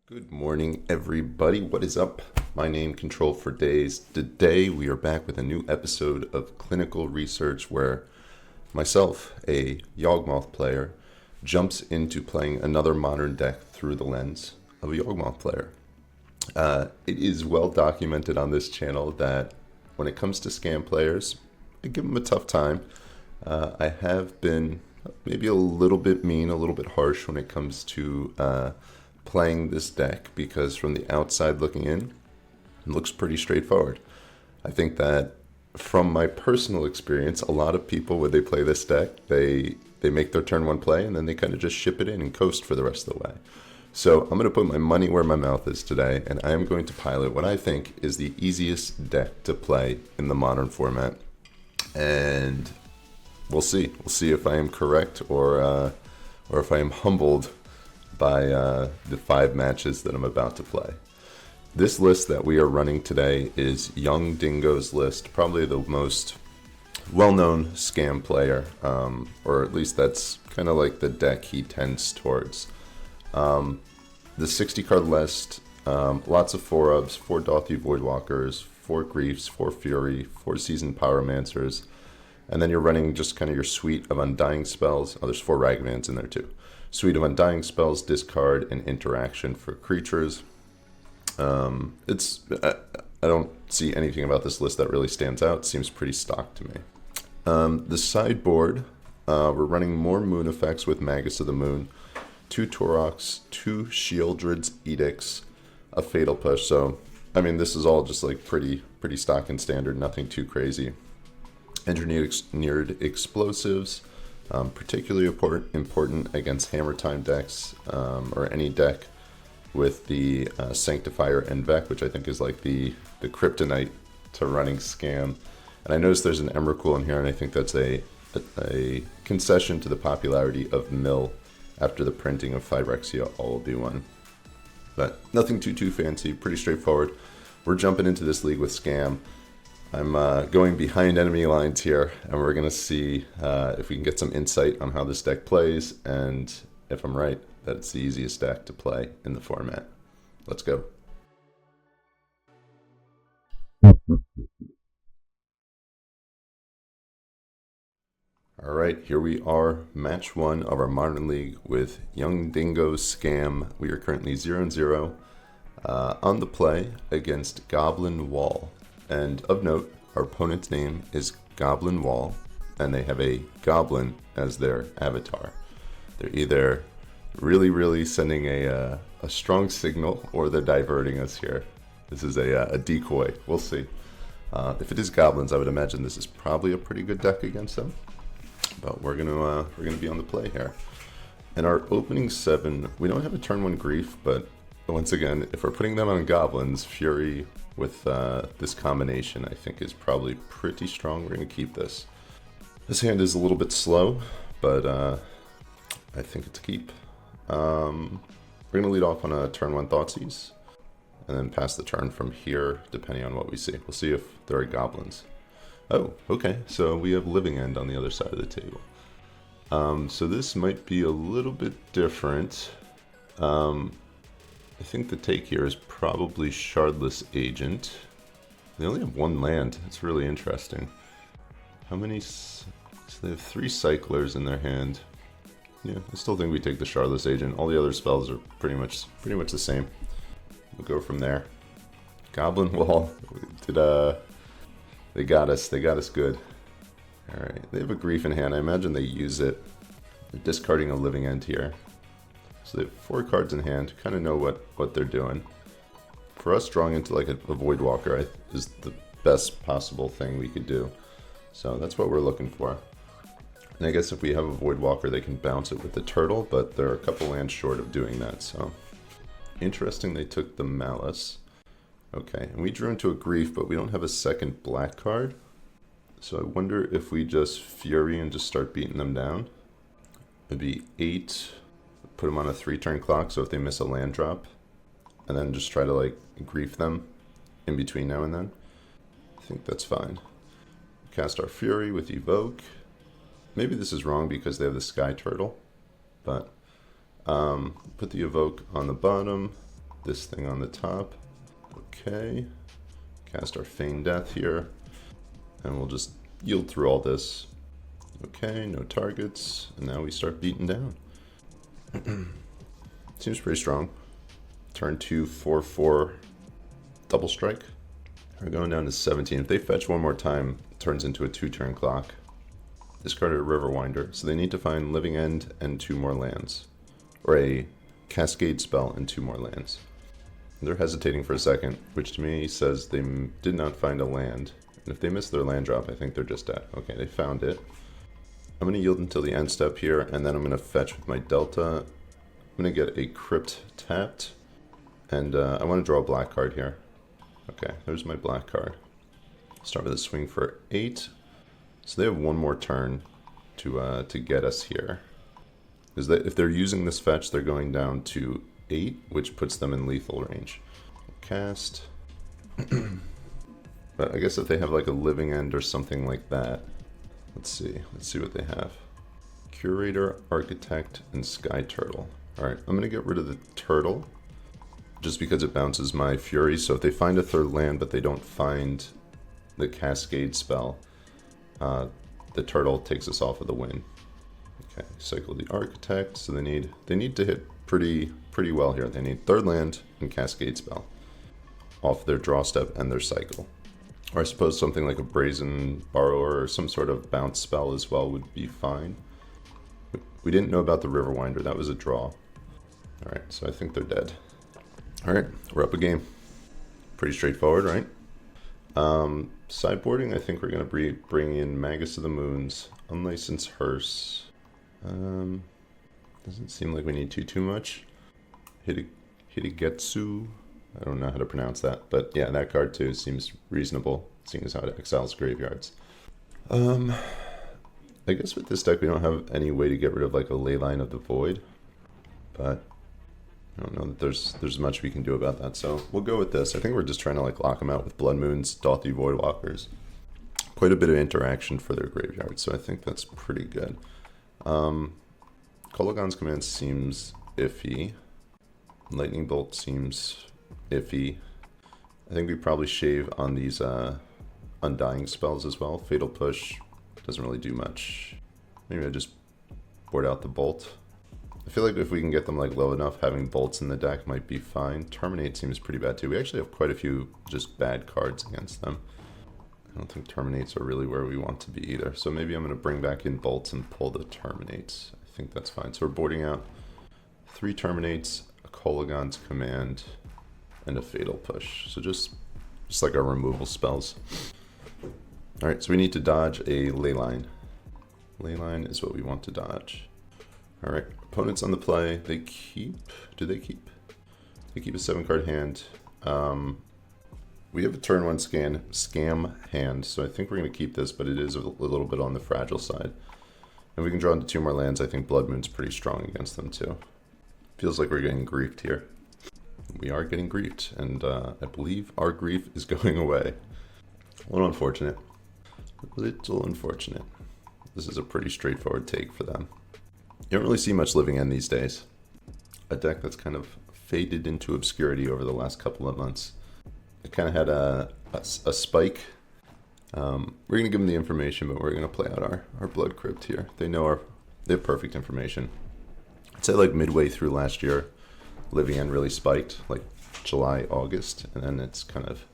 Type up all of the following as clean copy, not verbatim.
Good morning, everybody. What is up? My name, Control for Days. Today, we are back with a new episode of Clinical Research where myself, a Yawgmoth player, jumps into playing another modern deck through the lens of a Yawgmoth player. It is well documented on this channel that when it comes to scam players, I give them a tough time. I have been maybe a little bit mean, a little bit harsh when it comes to playing this deck, because from the outside looking in, it looks pretty straightforward. I think that from my personal experience, a lot of people, when they play this deck, they make their turn one play and then they kind of just ship it in and coast for the rest of the way. So I'm going to put my money where my mouth is today, and I am going to pilot what I think is the easiest deck to play in the modern format. And we'll see. We'll see if I am correct or if I am humbled by the 5 matches that I'm about to play. This list that we are running today is YungDingo's list, probably the most well-known scam player, or at least that's kind of like the deck he tends towards. The 60-card list, lots of 4-ubs, 4 Dauthi Voidwalkers, 4 Griefs, 4 Fury, 4 Seasoned Pyromancers, and then you're running just kind of your suite of Undying spells. Oh, there's 4 Ragmans in there too. Suite of Undying spells, discard, and interaction for creatures. I don't see anything about this list that really stands out. It seems pretty stock to me. The sideboard, we're running more moon effects with Magus of the Moon, 2 Tauroks, 2 Sheoldred's Edicts, a Fatal Push. So, I mean, this is all just like pretty stock and standard, nothing too crazy. Engineered Explosives, particularly important against Hammer Time decks, or any deck with the Sanctifier and Vec, which I think is like the kryptonite to running scam. And I noticed there's an Emrakul in here, and I think that's a concession to the popularity of Mill after the printing of Phyrexia All Be One. But nothing too fancy, pretty straightforward. We're jumping into this league with scam. I'm going behind enemy lines here, and we're going to see if we can get some insight on how this deck plays, and if I'm right, that it's the easiest deck to play in the format. Let's go. Alright, here we are, match 1 of our Modern League with YungDingo Scam. We are currently 0-0 on the play against goblinwall. And of note, our opponent's name is goblinwall, and they have a goblin as their avatar. They're either really sending a strong signal, or they're diverting us here. This is a decoy. We'll see. If it is goblins, I would imagine this is probably a pretty good deck against them. But we're gonna be on the play here. In our opening 7, we don't have a turn 1 grief, but once again, if we're putting them on goblins, Fury with this combination, I think, is probably pretty strong. We're going to keep this. This hand is a little bit slow, but I think it's a keep. We're going to lead off on a turn 1 Thoughtseize, and then pass the turn from here, depending on what we see. We'll see if there are goblins. Oh, okay, so we have Living End on the other side of the table. So this might be a little bit different. I think the take here is probably Shardless Agent. They only have 1 land. It's really interesting. How many? So they have 3 Cyclers in their hand. Yeah, I still think we take the Shardless Agent. All the other spells are pretty much the same. We'll go from there. Goblinwall. They got us. They got us good. All right. They have a Grief in hand. I imagine they use it. They're discarding a Living End here. So they have 4 cards in hand, kind of know what they're doing. For us, drawing into like a Voidwalker is the best possible thing we could do. So that's what we're looking for. And I guess if we have a Voidwalker, they can bounce it with the Turtle, but they're a couple lands short of doing that. So interesting, they took the Malice. Okay, and we drew into a Grief, but we don't have a second black card. So I wonder if we just Fury and just start beating them down. It'd be 8... Put them on a 3-turn clock, so if they miss a land drop, and then just try to like grief them in between now and then. I think that's fine. Cast our Fury with Evoke. Maybe this is wrong because they have the Sky Turtle, but put the Evoke on the bottom, this thing on the top. Okay. Cast our Feign Death here. And we'll just yield through all this. Okay, no targets. And now we start beating down. Seems pretty strong. Turn 2, 4/4 double strike. We're going down to 17. If they fetch one more time, it turns into a 2-turn clock. Discarded a Riverwinder, so they need to find Living End and 2 more lands. Or a Cascade spell and 2 more lands. They're hesitating for a second, which to me says they did not find a land. And if they miss their land drop, I think they're just dead. Okay, they found it. I'm going to yield until the end step here, and then I'm going to fetch with my Delta. I'm going to get a Crypt tapped, and I want to draw a black card here. Okay, there's my black card. Start with a swing for 8. So they have one more turn to get us here. Because if they're using this fetch, they're going down to 8, which puts them in lethal range. Cast. But I guess if they have like a Living End or something like that. Let's see what they have. Curator, Architect, and Sky Turtle. Alright, I'm going to get rid of the Turtle. Just because it bounces my Fury. So if they find a third land but they don't find the Cascade spell, the Turtle takes us off of the win. Okay, cycle the Architect. So they need to hit pretty well here. They need third land and Cascade spell off their draw step and their cycle. Or I suppose something like a Brazen Borrower or some sort of bounce spell as well would be fine. We didn't know about the Riverwinder. That was a draw. Alright, so I think they're dead. Alright, we're up a game. Pretty straightforward, right? Sideboarding, I think we're going to bring in Magus of the Moons, Unlicensed Hearse. Doesn't seem like we need too much. Hitagetsu. I don't know how to pronounce that, but yeah, that card too seems reasonable, seeing as how it exiles graveyards. I guess with this deck we don't have any way to get rid of like a Leyline of the Void, but I don't know that there's much we can do about that, so we'll go with this. I think we're just trying to like lock them out with Blood Moons, Dauthi Voidwalkers. Quite a bit of interaction for their graveyard, so I think that's pretty good. Kolaghan's Command seems iffy. Lightning Bolt seems iffy. I think we probably shave on these Undying spells as well. Fatal Push doesn't really do much. Maybe I just board out the Bolt. I feel like if we can get them like low enough, having bolts in the deck might be fine. Terminate seems pretty bad too. We actually have quite a few just bad cards against them. I don't think Terminates are really where we want to be either. So maybe I'm going to bring back in bolts and pull the Terminates. I think that's fine. So we're boarding out 3 Terminates, a Kolaghan's Command, and a Fatal Push. So just like our removal spells. Alright, so we need to dodge a Leyline. Leyline is what we want to dodge. Alright, opponents on the play. They keep... Do they keep? They keep a 7-card hand. We have a turn 1 scam hand, so I think we're going to keep this, but it is a little bit on the fragile side. If we can draw into 2 more lands, I think Blood Moon's pretty strong against them too. Feels like we're getting griefed here. We are getting griefed, and I believe our grief is going away. A little unfortunate. A little unfortunate. This is a pretty straightforward take for them. You don't really see much Living End these days. A deck that's kind of faded into obscurity over the last couple of months. It kind of had a spike. We're going to give them the information, but we're going to play out our Blood Crypt here. They have perfect information. I'd say like midway through last year, Living End really spiked, like July, August, and then it's kind of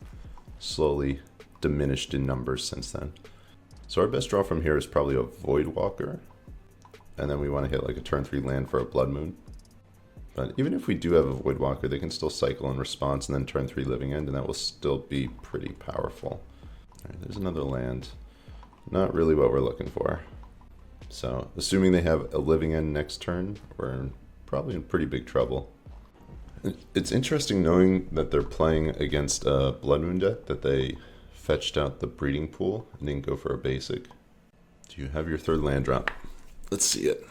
slowly diminished in numbers since then. So our best draw from here is probably a Voidwalker, and then we want to hit like a turn 3 land for a Blood Moon. But even if we do have a Voidwalker, they can still cycle in response and then turn 3 Living End, and that will still be pretty powerful. Alright, there's another land. Not really what we're looking for. So, assuming they have a Living End next turn, we're probably in pretty big trouble. It's interesting knowing that they're playing against a Blood Moon deck, that they fetched out the Breeding Pool and didn't go for a basic. Do you have your 3rd land drop? Let's see it.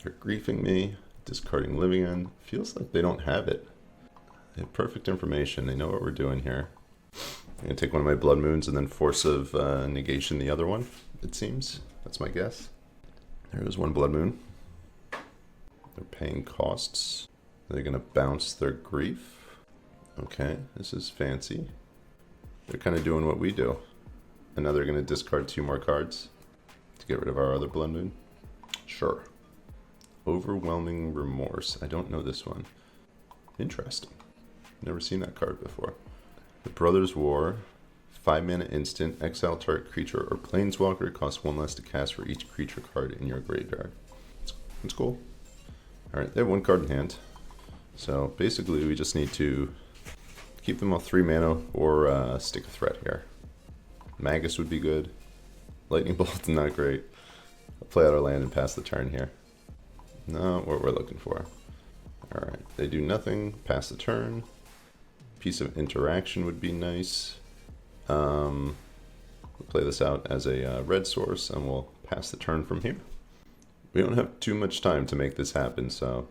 They're griefing me. Discarding Living End. Feels like they don't have it. They have perfect information. They know what we're doing here. I'm going to take one of my Blood Moons and then Force of Negation the other one, it seems. That's my guess. There is one Blood Moon. They're paying costs. They're going to bounce their grief. Okay, this is fancy. They're kind of doing what we do. And now they're going to discard 2 more cards to get rid of our other Blood Moon. Sure. Overwhelming Remorse. I don't know this one. Interesting. Never seen that card before. The Brothers' War. 5 mana instant. Exile target creature or planeswalker. It costs 1 less to cast for each creature card in your graveyard. It's cool. Alright, they have 1 card in hand. So basically we just need to keep them off 3 mana or stick a threat here. Magus would be good. Lightning Bolt, not great. I'll play out our land and pass the turn here. Not what we're looking for. Alright, they do nothing. Pass the turn. Piece of interaction would be nice. We'll play this out as a red source and we'll pass the turn from here. We don't have too much time to make this happen, so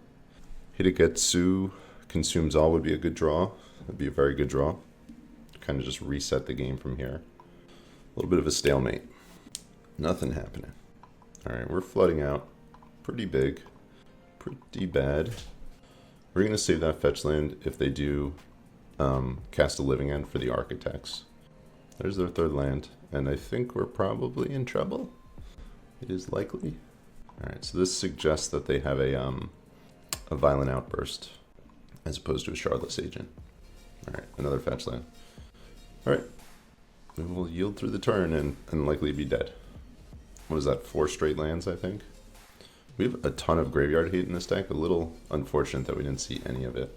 Hitagetsu Consumes All would be a good draw. That'd be a very good draw. Kind of just reset the game from here. A little bit of a stalemate. Nothing happening. Alright, we're flooding out. Pretty big. Pretty bad. We're going to save that fetch land if they do cast a Living End for the Architects. There's their 3rd land. And I think we're probably in trouble. It is likely. Alright, so this suggests that they have a Violent Outburst as opposed to a Shardless Agent. Alright, another fetch land. Alright. We will yield through the turn and likely be dead. What was that, 4 straight lands, I think? We have a ton of graveyard hate in this deck. A little unfortunate that we didn't see any of it.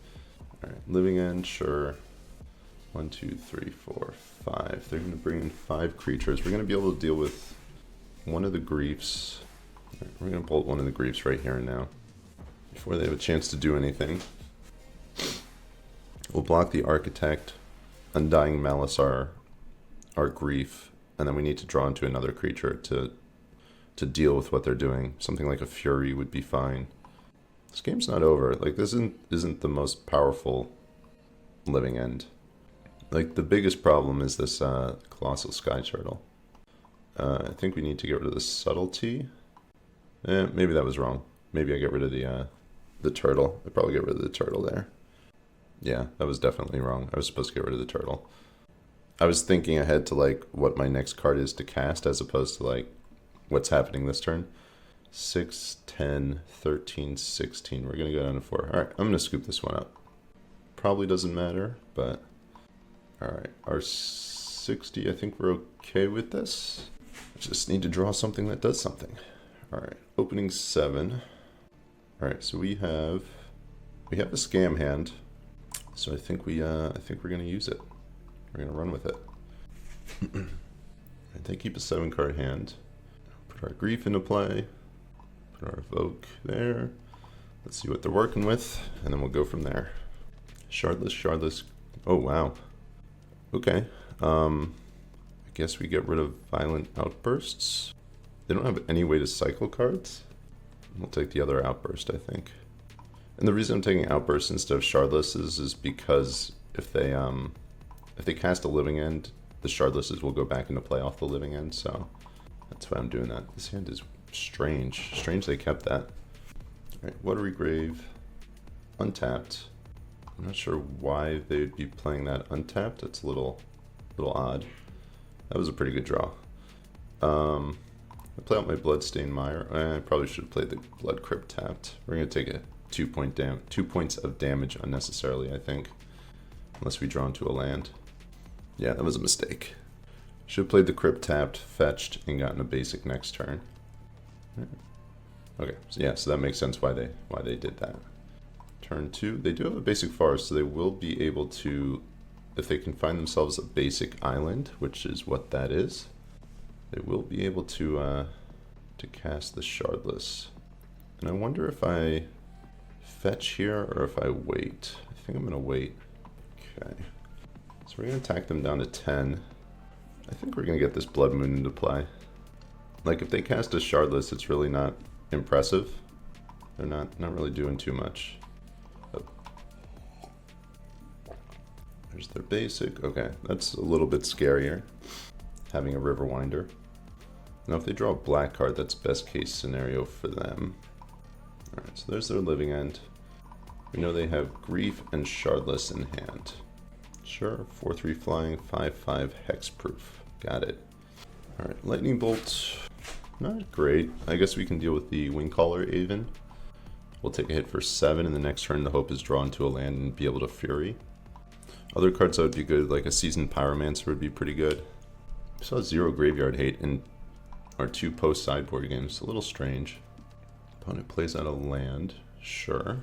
Alright, Living End, sure. 1, 2, 3, 4, 5. They're going to bring in 5 creatures. We're going to be able to deal with one of the Griefs. Right, we're going to bolt one of the Griefs right here and now. Before they have a chance to do anything. We'll block the Architect. Undying Malice our Grief. And then we need to draw into another creature to deal with what they're doing. Something like a Fury would be fine. This game's not over. Like, this isn't the most powerful Living End. Like, the biggest problem is this Colossal Sky Turtle. I think we need to get rid of the Subtlety. Maybe that was wrong. Maybe I get rid of the turtle. I probably get rid of the turtle there. Yeah, that was definitely wrong. I was supposed to get rid of the turtle. I was thinking ahead to, like, what my next card is to cast as opposed to, like, what's happening this turn. 6, 10, 13, 16. We're going to go down to 4. Alright, I'm going to scoop this one up. Probably doesn't matter, but... Alright, our 60, I think we're okay with this. Just need to draw something that does something. Alright, opening 7. Alright, so we have a scam hand. So I think we're going to use it. We're going to run with it. They keep a 7-card hand. Put our Grief into play. Put our Evoke there. Let's see what they're working with, and then we'll go from there. Shardless. Oh, wow. Okay. I guess we get rid of Violent Outbursts. They don't have any way to cycle cards. We'll take the other Outburst, I think. And the reason I'm taking Outburst instead of Shardlesses is because if they cast a Living End, the Shardlesses will go back into play off the Living End, so that's why I'm doing that. This hand is strange. Strange they kept that. Alright, Watery Grave. Untapped. I'm not sure why they would be playing that untapped. That's a little odd. That was a pretty good draw. I play out my Bloodstained Mire. I probably should have played the Blood Crypt tapped. We're going to take a 2 points of damage unnecessarily, I think. Unless we draw into a land. Yeah, that was a mistake. Should have played the Crypt tapped, fetched, and gotten a basic next turn. Okay, so yeah, so that makes sense why they did that. Turn 2, they do have a basic forest, so they will be able to, if they can find themselves a basic island, which is what that is, they will be able to cast the Shardless. And I wonder if I fetch here or if I wait. I think I'm going to wait. Okay. So we're going to attack them down to 10. I think we're going to get this Blood Moon into play. Like, if they cast a Shardless, it's really not impressive. They're not really doing too much. There's their basic. Okay, that's a little bit scarier, having a Riverwinder. Now if they draw a black card, that's best case scenario for them. Alright, so there's their Living End. We know they have Grief and Shardless in hand. Sure, 4/3 flying, 5/5 hexproof. Got it. Alright, lightning bolt. Not great. I guess we can deal with the Wingcaller even. We'll take a hit for 7, and the next turn the hope is drawn to a land and be able to Fury. Other cards that would be good, like a Seasoned Pyromancer would be pretty good. I saw 0 graveyard hate in our 2 post-sideboard games. A little strange. Opponent plays out a land. Sure.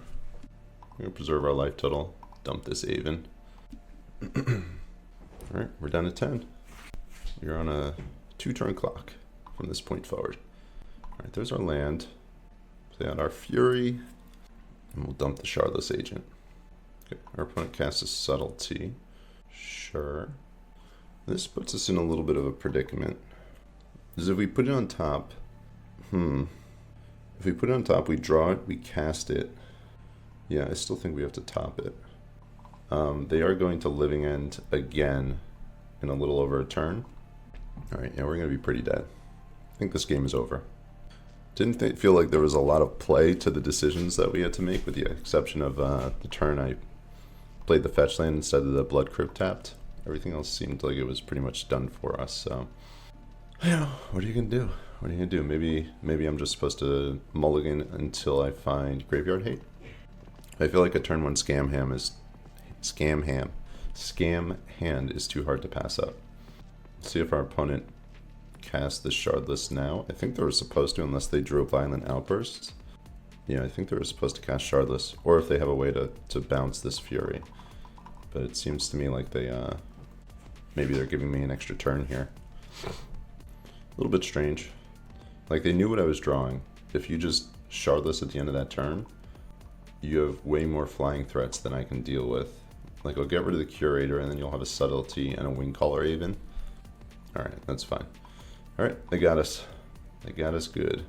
We're going to preserve our life total. Dump this Aven. Alright, we're down to 10. We're on a 2-turn clock from this point forward. Alright, there's our land. Play out our Fury. And we'll dump the Shardless Agent. Okay, our opponent casts a Subtlety. Sure. This puts us in a little bit of a predicament. Because if we put it on top... If we put it on top, we draw it, we cast it. Yeah, I still think we have to top it. They are going to Living End again in a little over a turn. Alright, yeah, we're going to be pretty dead. I think this game is over. Didn't feel like there was a lot of play to the decisions that we had to make, with the exception of the turn I played the fetch land instead of the Blood Crypt tapped. Everything else seemed like it was pretty much done for us, so... Yeah, what are you going to do? What are you going to do? Maybe I'm just supposed to mulligan until I find Graveyard Hate? I feel like a turn 1 Scam Hand is too hard to pass up. Let's see if our opponent casts the Shardless now. I think they were supposed to, unless they drew a Violent Outburst. Yeah, I think they were supposed to cast Shardless, or if they have a way to bounce this Fury. But it seems to me like they, maybe they're giving me an extra turn here. A little bit strange. Like, they knew what I was drawing. If you just Shardless at the end of that turn, you have way more flying threats than I can deal with. Like, I'll get rid of the Curator, and then you'll have a Subtlety and a Wingcaller even. Alright, that's fine. Alright, they got us. They got us good.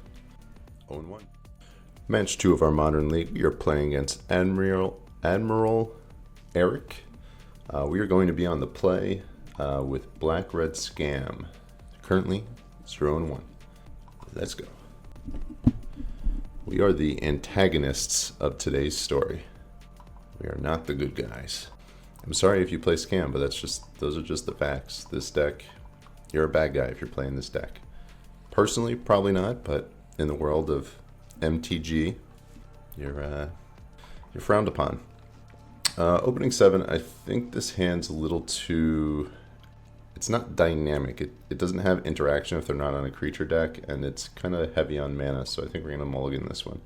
0-1. Match 2 of our Modern League. We are playing against AdmiralArick. We are going to be on the play with Black-Red Scam. Currently, 0-1. Let's go. We are the antagonists of today's story. We are not the good guys. I'm sorry if you play Scam, but those are just the facts. This deck, you're a bad guy if you're playing this deck. Personally, probably not, but in the world of MTG, you're frowned upon. Opening 7, I think this hand's a little too... It's not dynamic. It doesn't have interaction if they're not on a creature deck, and it's kind of heavy on mana, so I think we're going to mulligan this one.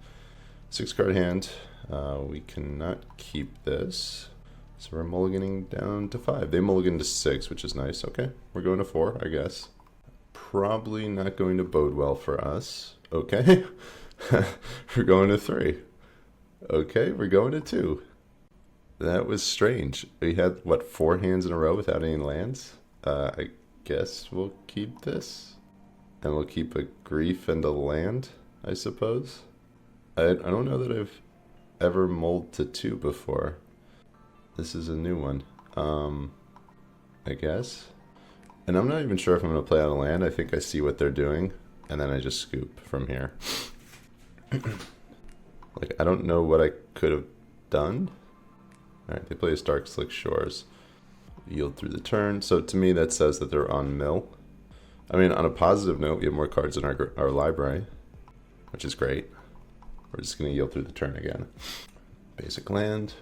6-card hand. We cannot keep this, so we're mulliganing down to 5. They mulligan to 6, which is nice. Okay, we're going to 4, I guess. Probably not going to bode well for us. Okay, we're going to 3. Okay, we're going to 2. That was strange. We had, what, 4 hands in a row without any lands? I guess we'll keep this. And we'll keep a Grief and a land, I suppose. I don't know that I've ever mulled to 2 before. This is a new one. I guess. And I'm not even sure if I'm going to play out a land. I think I see what they're doing, and then I just scoop from here. Like, I don't know what I could have done. Alright, they play a Stark Slick Shores. Yield through the turn. So to me, that says that they're on mill. I mean, on a positive note, we have more cards in our library, which is great. We're just going to yield through the turn again. Basic land.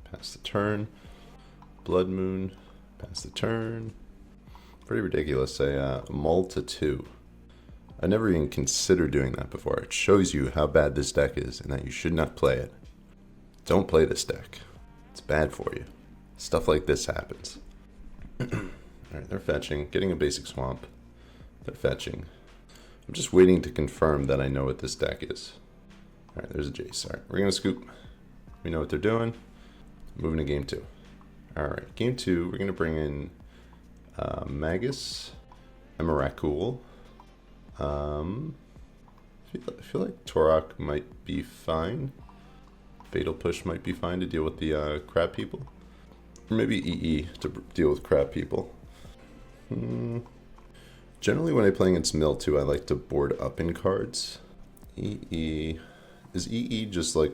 Pass the turn. Blood Moon. Pass the turn. Pretty ridiculous. A mull to 2. I never even considered doing that before. It shows you how bad this deck is and that you should not play it. Don't play this deck. It's bad for you. Stuff like this happens. Alright, they're fetching. Getting a basic swamp. They're fetching. I'm just waiting to confirm that I know what this deck is. Alright, there's a Jace. Alright, we're going to scoop. We know what they're doing. Moving to game 2. Alright, game 2, we're going to bring in Magus, Emrakul. I feel like Torok might be fine. Fatal Push might be fine to deal with the crab people. Or maybe EE to deal with crab people. Generally when I play against Mill too, I like to board up in cards. EE... Is EE just like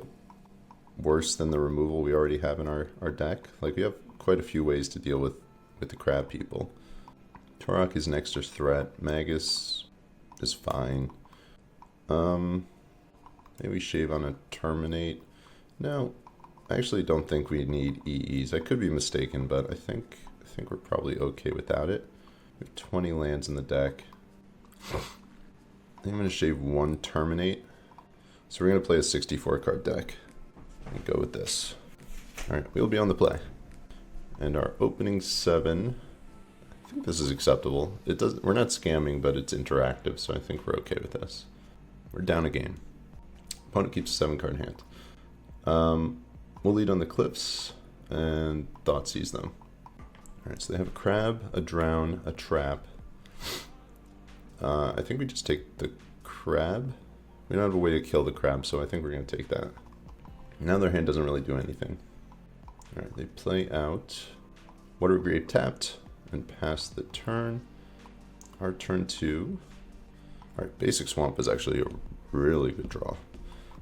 worse than the removal we already have in our deck. Like, we have quite a few ways to deal with the crab people. Turok is an extra threat. Magus is fine. Maybe shave on a terminate. No, I actually don't think we need EEs. I could be mistaken, but I think we're probably okay without it. We have 20 lands in the deck. I'm going to shave one terminate. So we're going to play a 64 card deck and go with this. Alright, we'll be on the play. And our opening 7, I think this is acceptable. We're not scamming, but it's interactive, so I think we're okay with this. We're down a game. Opponent keeps a 7-card hand. We'll lead on the cliffs, and Thought sees them. Alright, so they have a crab, a drown, a trap. I think we just take the crab. We don't have a way to kill the crab, so I think we're going to take that. Now their hand doesn't really do anything. Alright, they play out Water Grave tapped and pass the turn. Our turn 2. Alright, Basic Swamp is actually a really good draw,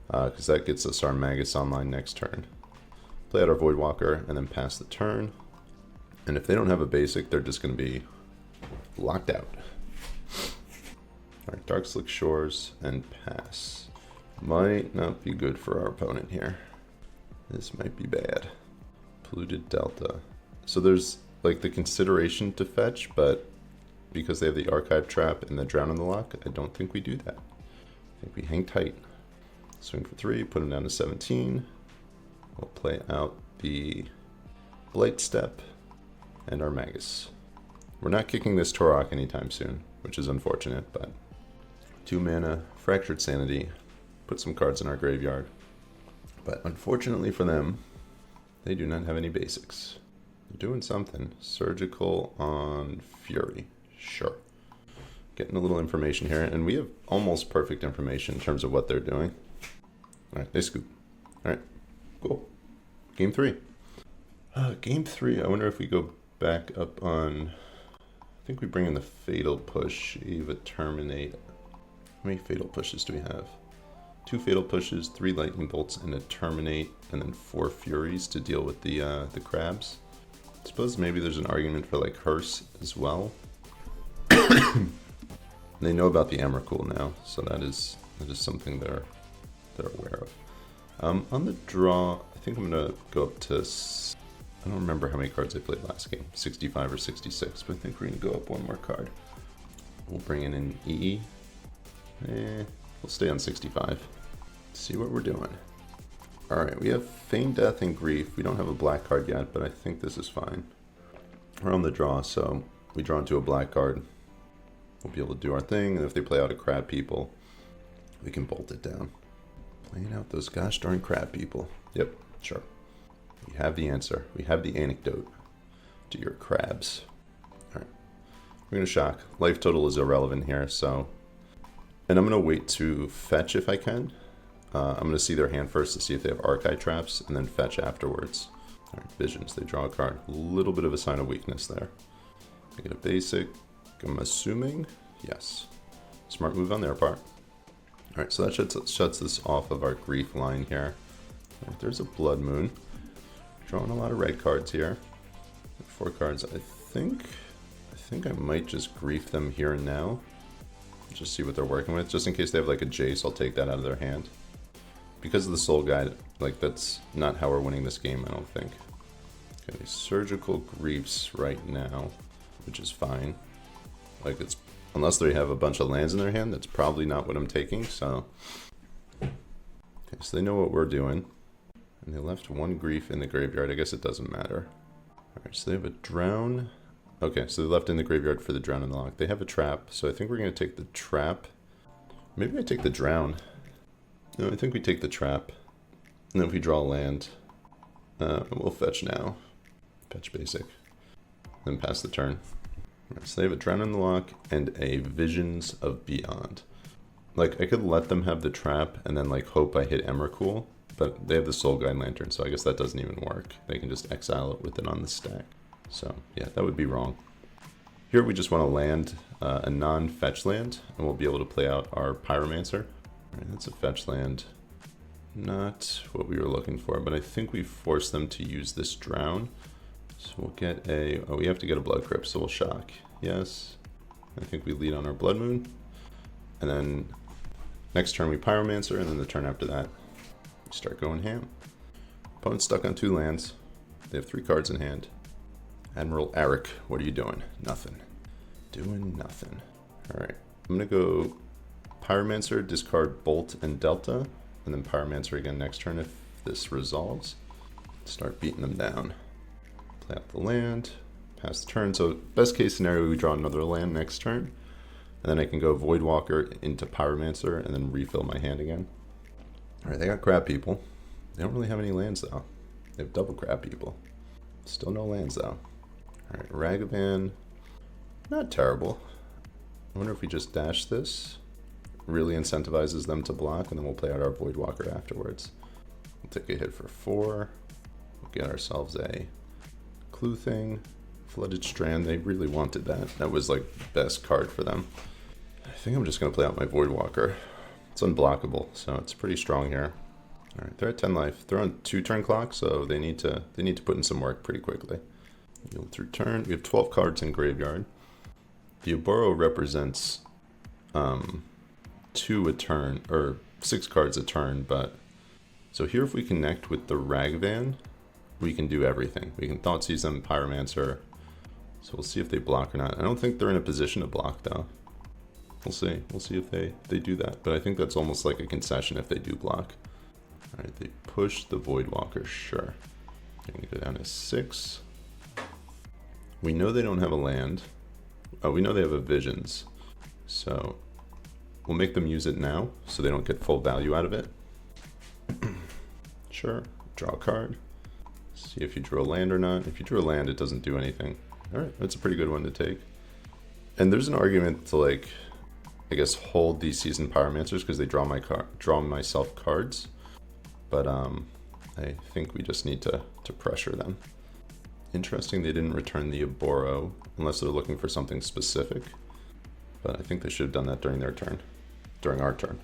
because that gets us our Magus online next turn. Play out our Voidwalker and then pass the turn. And if they don't have a basic, they're just going to be locked out. Alright, Dark Slick Shores and pass. Might not be good for our opponent here. This might be bad. Polluted Delta. So there's like the consideration to fetch, but because they have the Archive Trap and the Drown in the Lock, I don't think we do that. I think we hang tight. Swing for 3, put him down to 17. We'll play out the Blight Step and our Magus. We're not kicking this Turok anytime soon, which is unfortunate, but 2 mana, Fractured Sanity, put some cards in our graveyard. But unfortunately for them, they do not have any basics. They're doing something. Surgical on Fury. Sure. Getting a little information here, and we have almost perfect information in terms of what they're doing. Alright, they scoop. Alright, cool. Game 3. Game 3, I wonder if we go back up on... I think we bring in the Fatal Push, Eva Terminate. How many Fatal Pushes do we have? 2 Fatal Pushes, 3 Lightning Bolts, and a Terminate, and then 4 Furies to deal with the crabs. I suppose maybe there's an argument for like Hearse as well. They know about the Emrakul now, so that is something they're aware of. On the draw, I think I'm gonna go up to... I don't remember how many cards I played last game, 65 or 66, but I think we're gonna go up one more card. We'll bring in an EE. We'll stay on 65. See what we're doing. Alright, we have Feigned Death and Grief. We don't have a black card yet, but I think this is fine. We're on the draw, so we draw into a black card. We'll be able to do our thing, and if they play out a crab people, we can bolt it down. Playing out those gosh darn crab people. Yep, sure. We have the answer. We have the anecdote to your crabs. Alright. We're going to shock. Life total is irrelevant here, so... And I'm going to wait to fetch if I can. I'm going to see their hand first to see if they have Archive Traps, and then fetch afterwards. Alright, Visions. They draw a card. A little bit of a sign of weakness there. They get a basic. I'm assuming. Yes. Smart move on their part. Alright, so that shuts this off of our Grief line here. Right, there's a Blood Moon. Drawing a lot of red cards here. 4 cards. I think I might just Grief them here and now. Just see what they're working with. Just in case they have like a Jace, I'll take that out of their hand. Because of the Soul Guide, like that's not how we're winning this game, I don't think. Okay, Surgical Griefs right now, which is fine. Like it's, unless they have a bunch of lands in their hand, that's probably not what I'm taking, so. Okay, so they know what we're doing. And they left 1 Grief in the graveyard, I guess it doesn't matter. Alright, so they have a Drown. Okay, so they left in the graveyard for the Drown in the Lock. They have a Trap, so I think we're going to take the Trap. Maybe I take the Drown. No, I think we take the Trap. And then if we draw a land, we'll fetch now. Fetch basic. Then pass the turn. Right, so they have a Drown in the Lock and a Visions of Beyond. Like, I could let them have the Trap and then like hope I hit Emrakul, but they have the Soul Guide Lantern, so I guess that doesn't even work. They can just exile it with it on the stack. So, yeah, that would be wrong. Here we just want to land a non-fetch land, and we'll be able to play out our Pyromancer. Alright, that's a fetch land. Not what we were looking for, but I think we forced them to use this drown. So we'll get a, oh, we have to get a blood crypt, so we'll shock. Yes. I think we lead on our blood moon. And then next turn we pyromancer, and then the turn after that, we start going ham. Opponent's stuck on 2 lands. They have 3 cards in hand. AdmiralArick, what are you doing? Nothing. Doing nothing. Alright, I'm gonna go pyromancer, discard bolt and delta, and then pyromancer again next turn if this resolves. Start beating them down. Play out the land, pass the turn. So best case scenario, we draw another land next turn, and then I can go Voidwalker into pyromancer and then refill my hand again. Alright, they got crab people. They don't really have any lands though. They have double crab people. Still no lands though. Alright, Ragavan, not terrible. I wonder if we just dash this. Really incentivizes them to block, and then we'll play out our Voidwalker afterwards. We'll take a hit for 4. We'll get ourselves a clue thing. Flooded Strand, they really wanted that. That was like the best card for them. I think I'm just going to play out my Voidwalker. It's unblockable, so it's pretty strong here. Alright, they're at 10 life. They're on 2 turn clock, so they need to put in some work pretty quickly. Yield through turn. We have 12 cards in graveyard. The Oboro represents 2 a turn, or 6 cards a turn, but so here if we connect with the Ragavan, we can do everything. We can Thoughtseize them, Pyromancer, so we'll see if they block or not. I don't think they're in a position to block though. We'll see if they do that, but I think that's almost like a concession if they do block. Alright, they push the Voidwalker, sure. They're gonna go down to 6. We know they don't have a land. Oh, we know they have a Visions, so we'll make them use it now so they don't get full value out of it. Sure, draw a card. See if you drew a land or not. If you drew a land, it doesn't do anything. Alright, that's a pretty good one to take. And there's an argument to, like, I guess hold these seasoned pyromancers because they draw myself cards. But I think we just need to pressure them. Interesting they didn't return the Oboro unless they're looking for something specific. But I think they should have done that during their turn. During our turn.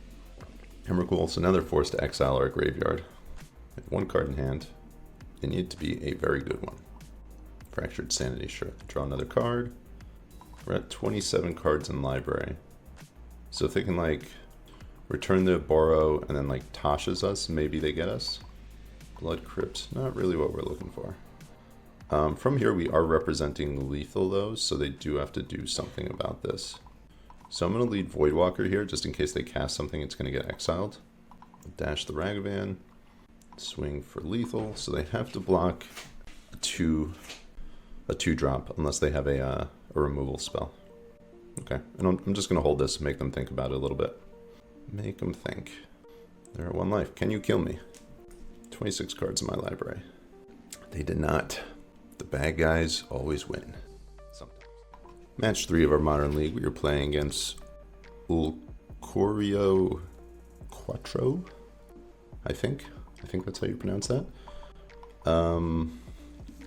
Emrakul, so now they're forced to exile our graveyard. They have 1 card in hand. They need to be a very good one. Fractured Sanity, sure. Draw another card. We're at 27 cards in library. So if they can like return the Oboro and then like Tasha's us, maybe they get us. Blood Crypt, not really what we're looking for. From here we are representing lethal though, so they do have to do something about this. So I'm going to lead Voidwalker here, just in case they cast something, it's going to get exiled. Dash the Ragavan, swing for lethal, so they have to block a 2-drop, unless they have a removal spell. Okay, and I'm just going to hold this, make them think about it a little bit. Make them think. They're at 1 life. Can you kill me? 26 cards in my library. They did not. The bad guys always win. Sometimes. Match 3 of our Modern League, we are playing against UlquiorraCuatro, I think that's how you pronounce that.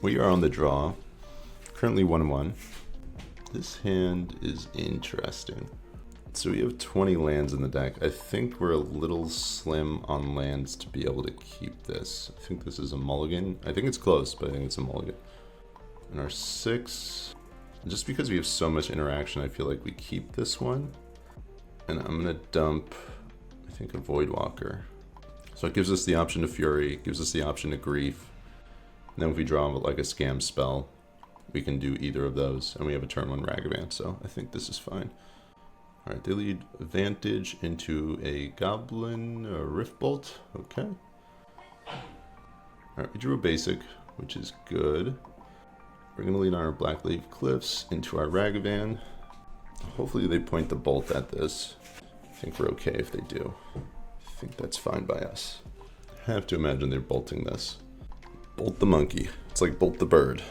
We are on the draw, currently 1-1. This hand is interesting. So we have 20 lands in the deck. I think we're a little slim on lands to be able to keep this. I think this is a mulligan. I think it's close, but I think it's a mulligan. And our 6, just because we have so much interaction, I feel like we keep this one. And I'm gonna dump, I think, a Voidwalker. So it gives us the option to Fury, gives us the option to Grief. And then if we draw like a scam spell, we can do either of those. And we have a turn 1 Ragavan, so I think this is fine. Alright, they lead Vantage into a Goblin Riftbolt. Okay. Alright, we drew a basic, which is good. We're going to lead on our Blackleaf Cliffs into our Ragavan. Hopefully they point the bolt at this. I think we're okay if they do. I think that's fine by us. I have to imagine they're bolting this. Bolt the monkey. It's like bolt the bird.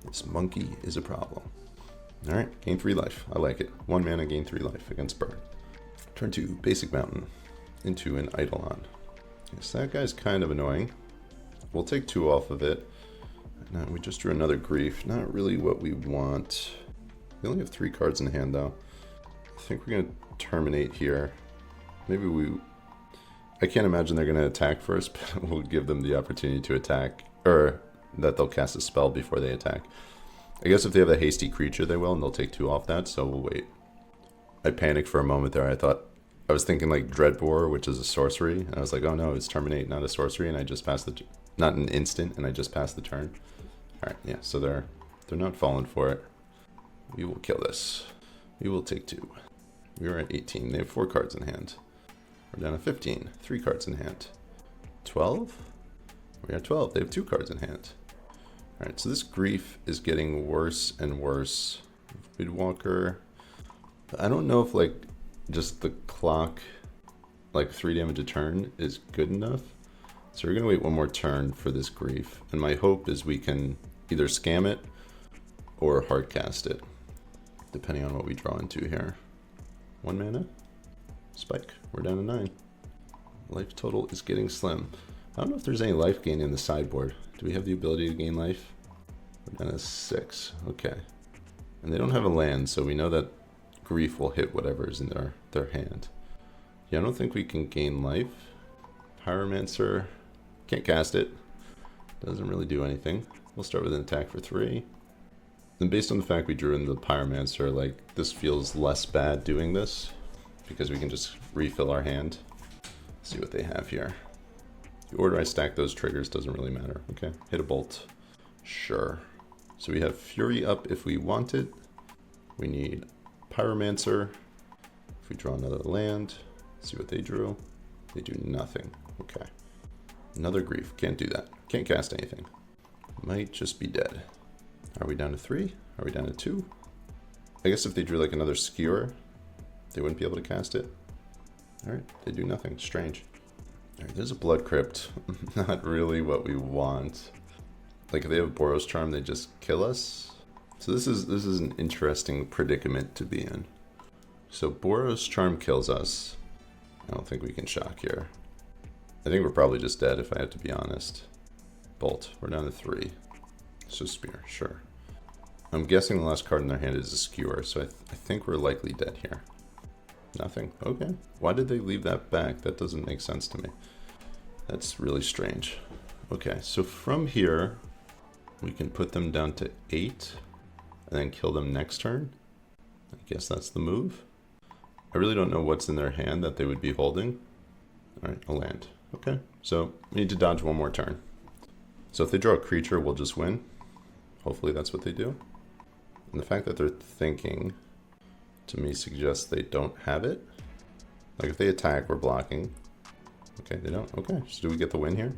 This monkey is a problem. Alright, gain 3 life. I like it. 1 mana, gain 3 life against bird. Turn 2, Basic Mountain into an Eidolon. Yes, that guy's kind of annoying. We'll take 2 off of it. Now we just drew another Grief. Not really what we want. We only have 3 cards in hand though. I think we're going to terminate here. Maybe we... I can't imagine they're going to attack first, but we'll give them the opportunity to attack, or that they'll cast a spell before they attack. I guess if they have a hasty creature, they will, and they'll take 2 off that, so we'll wait. I panicked for a moment there. I was thinking like Dreadbore, which is a sorcery, and I was like, oh no, it's Terminate, not a sorcery, and I just passed the, not an instant, and I just passed the turn. Alright, yeah, so they're not falling for it. We will kill this. We will take 2. We are at 18. They have 4 cards in hand. We're down to 15. 3 cards in hand. 12? We are 12. They have 2 cards in hand. Alright, so this grief is getting worse and worse. Voidwalker. I don't know if like just the clock, like 3 damage a turn, is good enough. So we're going to wait 1 more turn for this grief. And my hope is we can either scam it or hardcast it, depending on what we draw into here. 1 mana. Spike. We're down to 9. Life total is getting slim. I don't know if there's any life gain in the sideboard. Do we have the ability to gain life? We're down to 6. Okay. And they don't have a land, so we know that grief will hit whatever is in their hand. Yeah, I don't think we can gain life. Pyromancer. Can't cast it. Doesn't really do anything. We'll start with an attack for 3. And based on the fact we drew in the Pyromancer, like, this feels less bad doing this, because we can just refill our hand. See what they have here. The order I stack those triggers doesn't really matter. Okay, hit a bolt. Sure. So we have Fury up if we want it. We need Pyromancer. If we draw another land, see what they drew. They do nothing. Okay. Another grief. Can't do that. Can't cast anything. Might just be dead. Are we down to 3? Are we down to 2? I guess if they drew like another Skewer, they wouldn't be able to cast it. Alright, they do nothing. Strange. Alright, there's a Blood Crypt. Not really what we want. Like if they have Boros Charm, they just kill us. So this is an interesting predicament to be in. So Boros Charm kills us. I don't think we can shock here. I think we're probably just dead if I have to be honest. Bolt. We're down to 3. So Spear, sure. I'm guessing the last card in their hand is a Skewer, so I think we're likely dead here. Nothing. Okay. Why did they leave that back? That doesn't make sense to me. That's really strange. Okay, so from here, we can put them down to 8 and then kill them next turn. I guess that's the move. I really don't know what's in their hand that they would be holding. Alright, a land. Okay, so we need to dodge 1 more turn. So if they draw a creature, we'll just win. Hopefully that's what they do. And the fact that they're thinking, to me, suggests they don't have it. Like if they attack, we're blocking. Okay, they don't. Okay, so do we get the win here?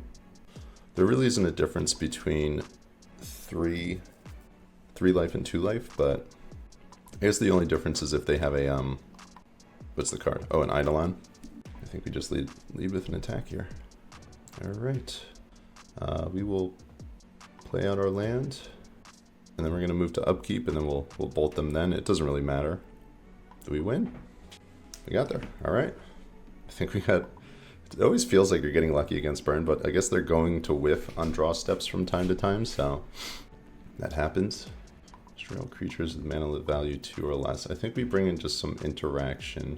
There really isn't a difference between 3 life and 2 life, but I guess the only difference is if they have a, what's the card? Oh, an Eidolon. I think we just lead with an attack here. All right. We will play out our land, and then we're going to move to upkeep, and then we'll bolt them then. It doesn't really matter. Do we win? We got there. All right. I think we got... It always feels like you're getting lucky against burn, but I guess they're going to whiff on draw steps from time to time, so that happens. Destroy all creatures with mana value 2 or less. I think we bring in just some interaction.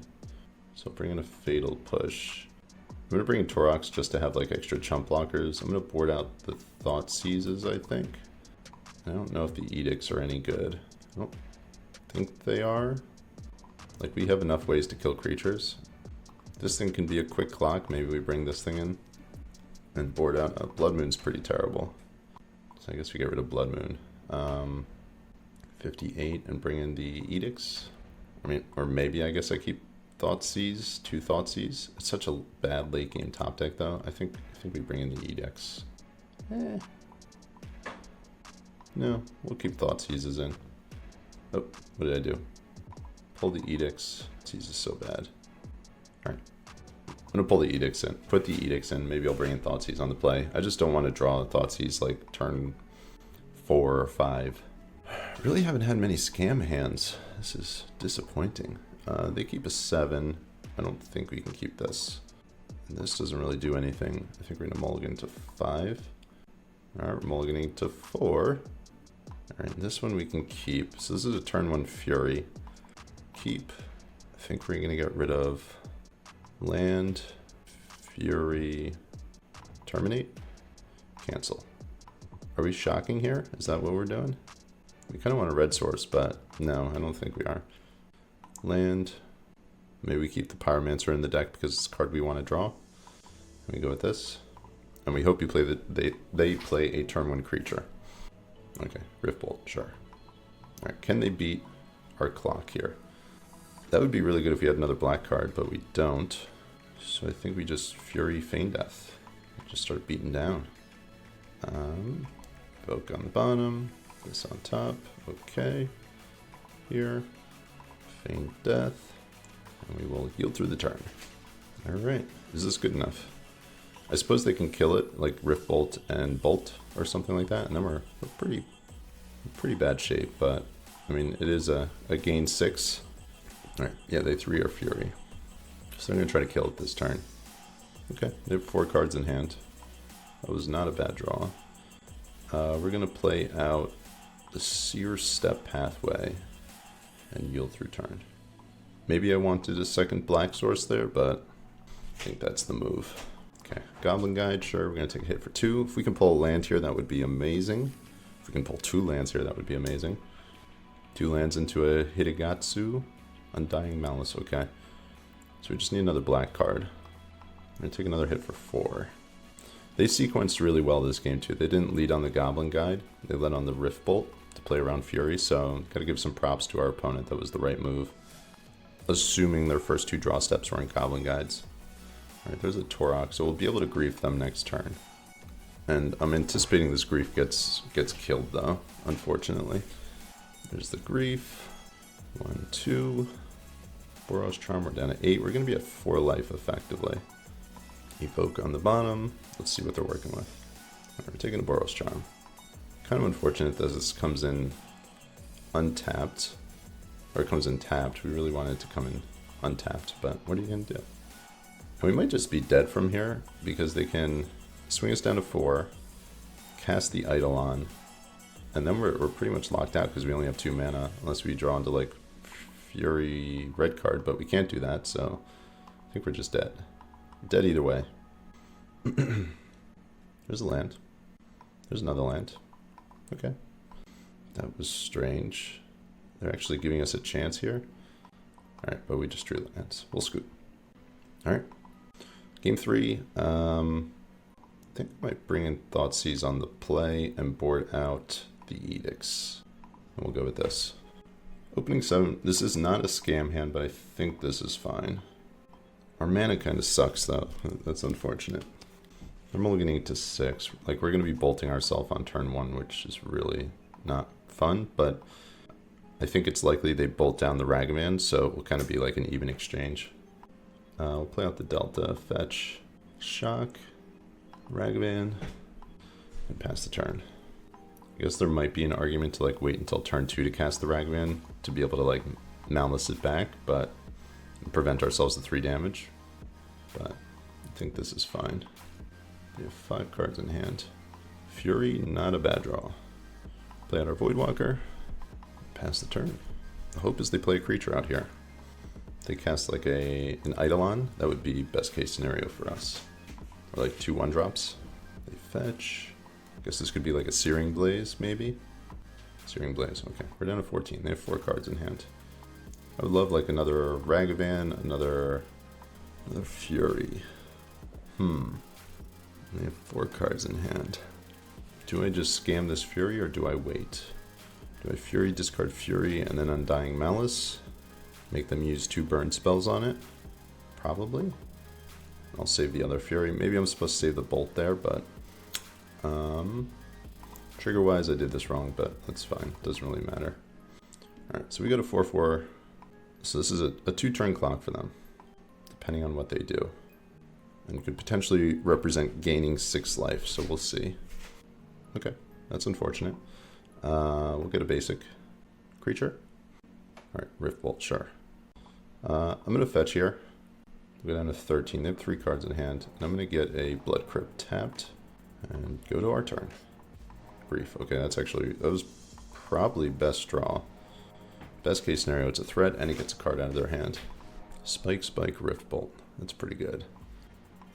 So bring in a Fatal Push. I'm going to bring in Torox just to have like extra chump blockers. I'm going to board out the Thoughtseizes, I think. I don't know if the Edicts are any good. I don't think they are. Like, we have enough ways to kill creatures. This thing can be a quick clock. Maybe we bring this thing in and board out. Blood Moon's pretty terrible. So I guess we get rid of Blood Moon. 58 and bring in the Edicts. I mean, or maybe I guess I keep Thoughtseize, 2 Thoughtseize. It's such a bad late game top deck though. I think we bring in the Edicts. No, we'll keep Thoughtseizes in. Oh, what did I do? Pull the Edicts. Seize is so bad. Alright. I'm gonna pull the Edicts in. Put the Edicts in. Maybe I'll bring in Thoughtseize on the play. I just don't want to draw a Thoughtseize like turn 4 or 5. Really haven't had many scam hands. This is disappointing. They keep a 7. I don't think we can keep this. And this doesn't really do anything. I think we're gonna mulligan to 5. Alright, we're mulliganing to 4. Alright, this one we can keep. So this is a turn 1 Fury. Keep. I think we're gonna get rid of land, Fury, terminate, cancel. Are we shocking here? Is that what we're doing? We kind of want a red source, but no, I don't think we are. Land. Maybe we keep the Pyromancer in the deck because it's a card we want to draw. And we go with this. And we hope you play they play a turn 1 creature. Okay, Riftbolt, sure. Alright, can they beat our clock here? That would be really good if we had another black card, but we don't. So I think we just Fury Feign Death. Just start beating down. Evoke on the bottom, this on top, okay. Here, Feign Death, and we will yield through the turn. Alright, is this good enough? I suppose they can kill it, like Rift Bolt and Bolt, or something like that, and then we're pretty bad shape, but, I mean, it is a gain 6. Alright, yeah, they 3 are Fury. So I'm going to try to kill it this turn. Okay, they have 4 cards in hand. That was not a bad draw. We're going to play out the Seer Step Pathway and yield through turn. Maybe I wanted a second black source there, but I think that's the move. Okay, Goblin Guide, sure, we're going to take a hit for 2. If we can pull a land here, that would be amazing. If we can pull 2 lands here, that would be amazing. 2 lands into a Hidegatsu, Undying Malice, okay. So we just need another black card. I'm going to take another hit for 4. They sequenced really well this game too. They didn't lead on the Goblin Guide. They led on the Rift Bolt to play around Fury, so gotta give some props to our opponent. That was the right move. Assuming their first 2 draw steps were in Goblin Guides. Alright, there's a Torok, so we'll be able to grief them next turn. And I'm anticipating this grief gets killed though, unfortunately. There's the grief. 1, 2. Boros Charm, we're down at 8. We're gonna be at 4 life effectively. Evoke on the bottom. Let's see what they're working with. Right, we're taking a Boros Charm. Kind of unfortunate that this comes in untapped. Or it comes in tapped. We really wanted it to come in untapped, but what are you going to do? And we might just be dead from here because they can swing us down to 4, cast the Eidolon, and then we're pretty much locked out because we only have 2 mana unless we draw into like Fury red card, but we can't do that, so I think we're just dead. Dead either way. There's a land. There's another land. Okay. That was strange. They're actually giving us a chance here. Alright, but we just drew lands. We'll scoot. Alright. Game 3. I think I might bring in Thoughtseize on the play and board out the Edicts. And we'll go with this. Opening 7. This is not a scam hand, but I think this is fine. Our mana kind of sucks though. That's unfortunate. I'm mulliganing to 6. Like, we're going to be bolting ourselves on turn 1, which is really not fun, but I think it's likely they bolt down the Ragavan, so it will kind of be like an even exchange. We'll play out the Delta, fetch, shock, Ragavan, and pass the turn. I guess there might be an argument to like wait until turn 2 to cast the Ragavan to be able to like Malice it back, but prevent ourselves the 3 damage. But I think this is fine. We have 5 cards in hand. Fury, not a bad draw. Play out our Voidwalker, pass the turn. The hope is they play a creature out here. If they cast like an Eidolon, that would be best case scenario for us. Or like 2 1-drops. They fetch. I guess this could be like a Searing Blaze, maybe? Searing Blaze, okay. We're down to 14. They have 4 cards in hand. I would love like another Ragavan, another Fury. They have 4 cards in hand. Do I just scam this Fury or do I wait? Do I Fury, discard Fury, and then Undying Malice? Make them use 2 burn spells on it? Probably. I'll save the other Fury. Maybe I'm supposed to save the Bolt there, but trigger-wise I did this wrong, but that's fine. Doesn't really matter. Alright, so we go to 4/4. So this is a 2-turn clock for them, depending on what they do. And could potentially represent gaining 6 life, so we'll see. Okay, that's unfortunate. We'll get a basic creature. Alright, Rift Bolt, sure. I'm going to fetch here. We'll go down to 13. They have 3 cards in hand. And I'm going to get a Blood Crypt tapped and go to our turn. Grief. Okay, that was probably best draw. Best case scenario, it's a threat and it gets a card out of their hand. Spike, Rift Bolt. That's pretty good.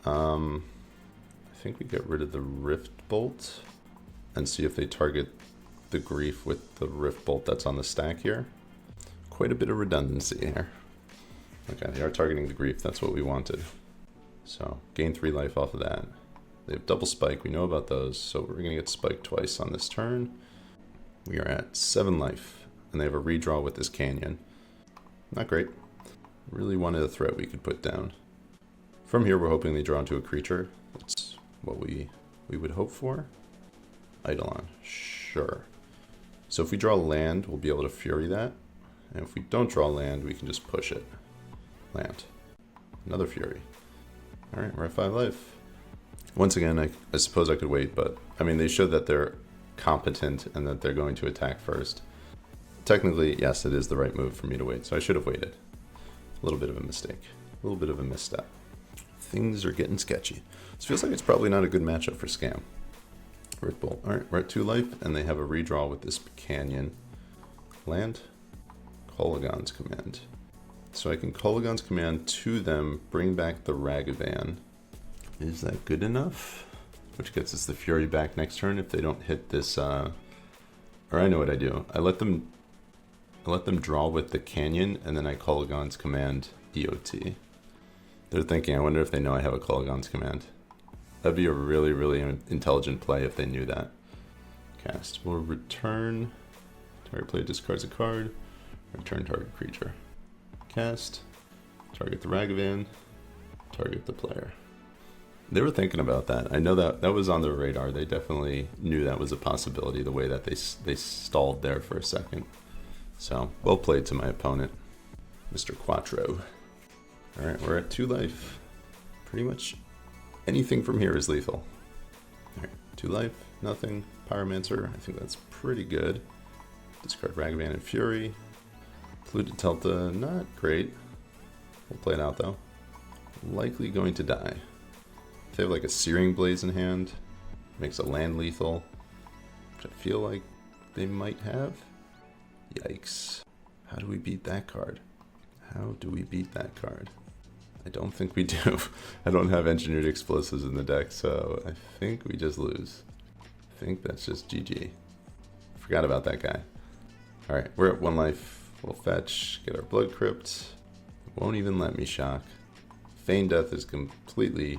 I think we get rid of the Rift Bolt and see if they target the Grief with the Rift Bolt that's on the stack here. Quite a bit of redundancy here. Okay, they are targeting the Grief. That's what we wanted. So, gain 3 life off of that. They have double spike. We know about those. So, we're going to get spiked twice on this turn. We are at 7 life. And they have a redraw with this Canyon. Not great. Really wanted a threat we could put down. From here, we're hoping they draw into a creature. That's what we would hope for. Eidolon. Sure. So if we draw land, we'll be able to Fury that. And if we don't draw land, we can just push it. Land. Another Fury. Alright, we're at 5 life. Once again, I suppose I could wait, but I mean, they showed that they're competent and that they're going to attack first. Technically, yes, it is the right move for me to wait, so I should have waited. A little bit of a mistake. A little bit of a misstep. Things are getting sketchy. This feels like it's probably not a good matchup for Scam. Rift Bolt. Alright, we're at 2 life, and they have a redraw with this Canyon. Land. Kolaghan's Command. So I can Kolaghan's Command to them, bring back the Ragavan. Is that good enough? Which gets us the Fury back next turn if they don't hit this, or I know what I do. I let them draw with the Canyon, and then I Kolaghan's Command EOT. They're thinking, I wonder if they know I have a Kolaghan's Command. That'd be a really, really intelligent play if they knew that. Cast. We'll return. Target player discards a card. Return target creature. Cast. Target the Ragavan. Target the player. They were thinking about that. I know that was on their radar. They definitely knew that was a possibility, the way that they stalled there for a second. So, well played to my opponent, Mr. Quattro. Alright, we're at 2 life. Pretty much anything from here is lethal. Alright, 2 life, nothing. Pyromancer, I think that's pretty good. Discard Ragavan and Fury. Polluted Telta, not great. We'll play it out though. Likely going to die. If they have like a Searing Blaze in hand, makes a land lethal, which I feel like they might have. Yikes. How do we beat that card? How do we beat that card? I don't think we do. I don't have Engineered Explosives in the deck, so I think we just lose. I think that's just GG. Forgot about that guy. Alright, we're at 1 life. We'll fetch, get our Blood Crypt. Won't even let me shock. Feign Death is completely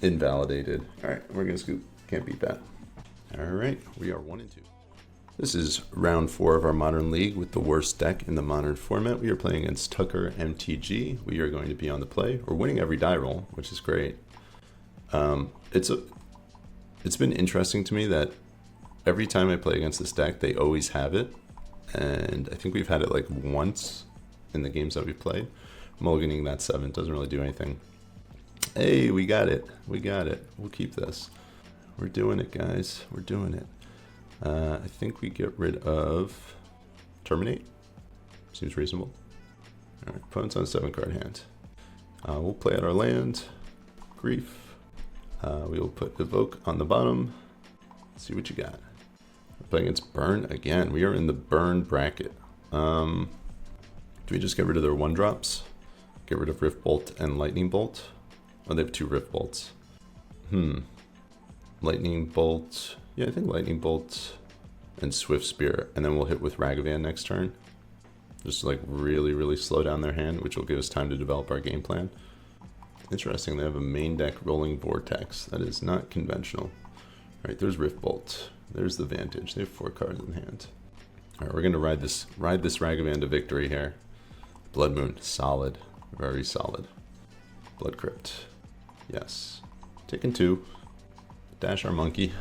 invalidated. Alright, we're gonna scoop. Can't beat that. Alright, we are 1 and 2. This is round 4 of our Modern League with the worst deck in the Modern format. We are playing against TuckerMTG. We are going to be on the play. We're winning every die roll, which is great. It's been interesting to me that every time I play against this deck, they always have it. And I think we've had it like once in the games that we've played. Mulliganing that 7 doesn't really do anything. Hey, we got it. We got it. We'll keep this. We're doing it, guys. We're doing it. I think we get rid of Terminate. Seems reasonable. Alright, opponent's on a 7-card hand. We'll play out our land. Grief. We will put Evoke on the bottom. Let's see what you got. We're playing against Burn again. We are in the Burn bracket. Do we just get rid of their 1-drops? Get rid of Rift Bolt and Lightning Bolt? Oh, they have 2 Rift Bolts. Lightning Bolt. Yeah, I think Lightning Bolt and Swift Spear, and then we'll hit with Ragavan next turn. Just like really, really slow down their hand, which will give us time to develop our game plan. Interesting, they have a main deck Rolling Vortex. That is not conventional. Alright, there's Rift Bolt. There's the Vantage. They have 4 cards in hand. Alright, we're gonna ride this Ragavan to victory here. Blood Moon, solid. Very solid. Blood Crypt. Yes. Taking 2. Dash our monkey.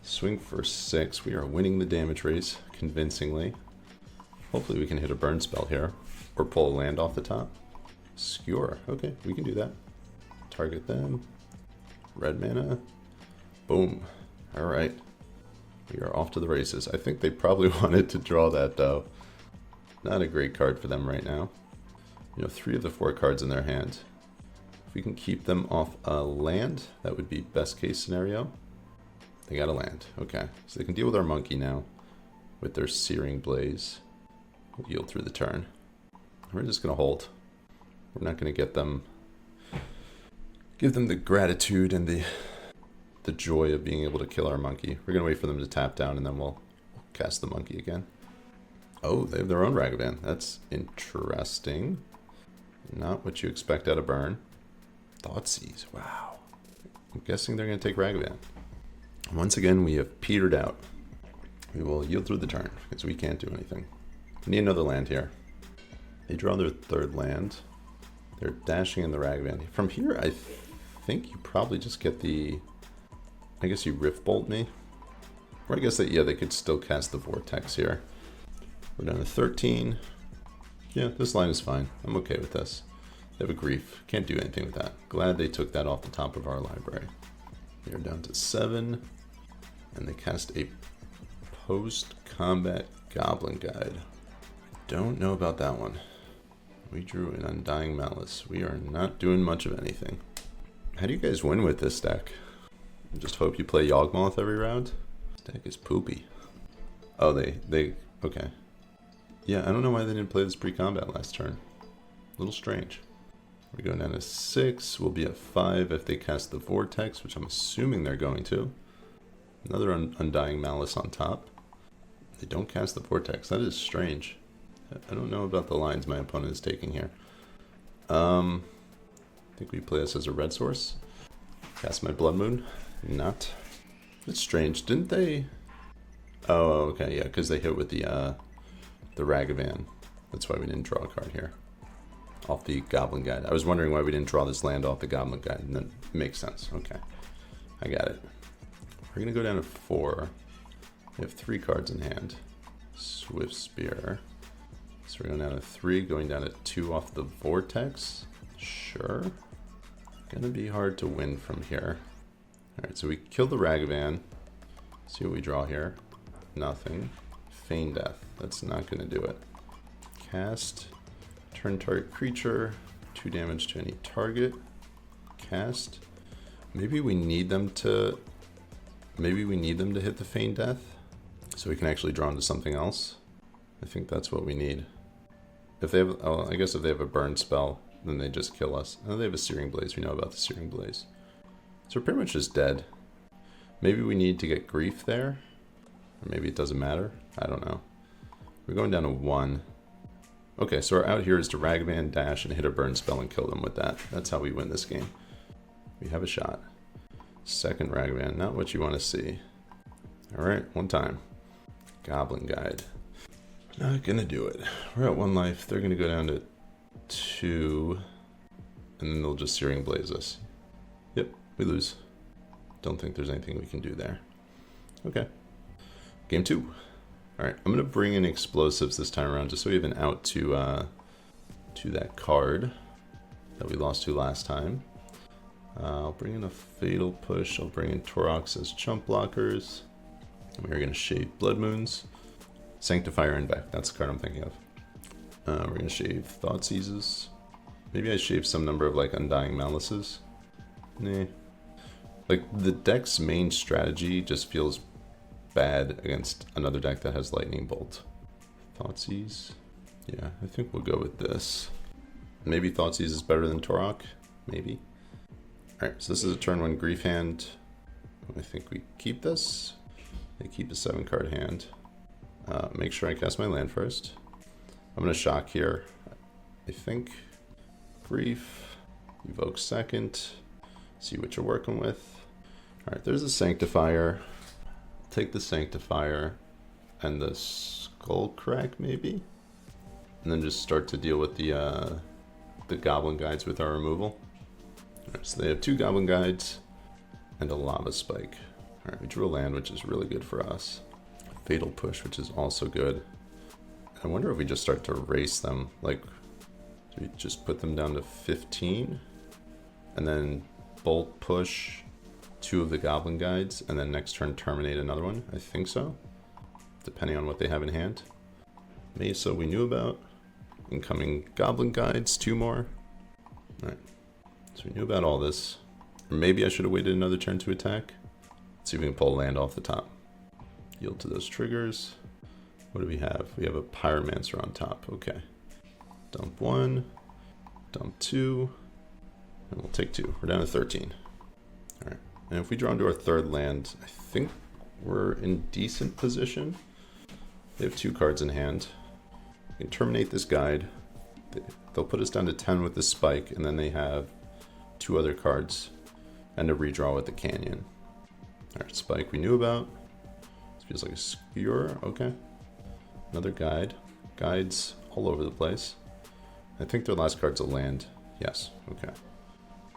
Swing for 6. We are winning the damage race convincingly. Hopefully we can hit a burn spell here. Or pull a land off the top. Skewer. Okay, we can do that. Target them. Red mana. Boom. Alright. We are off to the races. I think they probably wanted to draw that though. Not a great card for them right now. You know, 3 of the 4 cards in their hand. If we can keep them off a land, that would be best case scenario. They got a land. Okay. So they can deal with our monkey now with their Searing Blaze. We'll yield through the turn. We're just going to hold. We're not going to get them give them the gratitude and the joy of being able to kill our monkey. We're going to wait for them to tap down, and then we'll cast the monkey again. Oh, they have their own Ragavan. That's interesting. Not what you expect out of burn. Thoughtseize. Wow. I'm guessing they're going to take Ragavan. Once again, we have petered out. We will yield through the turn, because we can't do anything. We need another land here. They draw their third land. They're dashing in the Ragavan. From here, I think you probably just get the... I guess you Rift Bolt me. Or I guess that, yeah, they could still cast the Vortex here. We're down to 13. Yeah, this line is fine. I'm okay with this. They have a Grief. Can't do anything with that. Glad they took that off the top of our library. They're down to 7. And they cast a post-combat Goblin Guide. Don't know about that one. We drew an Undying Malice. We are not doing much of anything. How do you guys win with this deck? Just hope you play Yawgmoth every round? This deck is poopy. Oh, they okay. Yeah, I don't know why they didn't play this pre-combat last turn. A little strange. We're going down to 6. We'll be at 5 if they cast the Vortex, which I'm assuming they're going to. Another Undying Malice on top. They don't cast the Vortex. That is strange. I don't know about the lines my opponent is taking here. I think we play this as a red source. Cast my Blood Moon. Not. It's strange. Didn't they... Oh, okay, yeah, because they hit with the Ragavan. That's why we didn't draw a card here. Off the Goblin Guide. I was wondering why we didn't draw this land off the Goblin Guide, and that makes sense. Okay, I got it. We're going to go down to 4. We have 3 cards in hand. Swift Spear. So we're going down to 3, going down to 2 off the Vortex. Sure. Gonna be hard to win from here. Alright, so we kill the Ragavan. See what we draw here. Nothing. Feign Death. That's not gonna do it. Cast. Turn target creature. 2 damage to any target. Cast. Maybe we need them to hit the Feign Death so we can actually draw into something else. I think that's what we need. If they have, oh, I guess if they have a burn spell, then they just kill us. Oh, they have a Searing Blaze. We know about the Searing Blaze. So we're pretty much just dead. Maybe we need to get Grief there. Or maybe it doesn't matter. I don't know. We're going down to 1. Okay, so our out here is to Ragavan, dash, and hit a burn spell and kill them with that. That's how we win this game. We have a shot. Second Ragavan, not what you want to see. Alright, one time. Goblin Guide. Not gonna do it. We're at 1 life. They're gonna go down to 2. And then they'll just Searing Blaze us. Yep, we lose. Don't think there's anything we can do there. Okay. Game 2. Alright, I'm gonna bring in explosives this time around just so we have an out to that card that we lost to last time. I'll bring in a Fatal Push. I'll bring in Taurox as chump blockers. And we're gonna shave Blood Moons. Sanctifier and back. That's the card I'm thinking of. We're gonna shave Thoughtseizes. Maybe I shave some number of like Undying Malices. Nah. Like the deck's main strategy just feels bad against another deck that has Lightning Bolt. Thoughtseize. Yeah, I think we'll go with this. Maybe Thoughtseize is better than Taurox. Maybe. Alright, so this is a turn 1 Grief hand. I think we keep this. They keep a 7-card hand. Make sure I cast my land first. I'm going to shock here. I think. Grief. Evoke second. See what you're working with. Alright, there's a Sanctifier. Take the Sanctifier and the Skullcrack maybe? And then just start to deal with the Goblin Guides with our removal. Alright, so they have 2 Goblin Guides and a Lava Spike. Alright, we drew a land, which is really good for us. Fatal Push, which is also good. I wonder if we just start to race them. Like, do we just put them down to 15? And then Bolt Push 2 of the Goblin Guides, and then next turn terminate another one? I think so. Depending on what they have in hand. Mesa we knew about. Incoming Goblin Guides, 2 more. Alright. So we knew about all this. Or maybe I should have waited another turn to attack. Let's see if we can pull land off the top. Yield to those triggers. What do we have? We have a Pyromancer on top. Okay. Dump 1. Dump 2. And we'll take 2. We're down to 13. All right. And if we draw into our third land, I think we're in decent position. They have 2 cards in hand. We can terminate this guide. They'll put us down to 10 with the spike, and then they have 2 other cards and a redraw with the canyon. All right, spike we knew about. This feels like a skewer. Okay. Another guide. Guides all over the place. I think their last card's a land. Yes. Okay.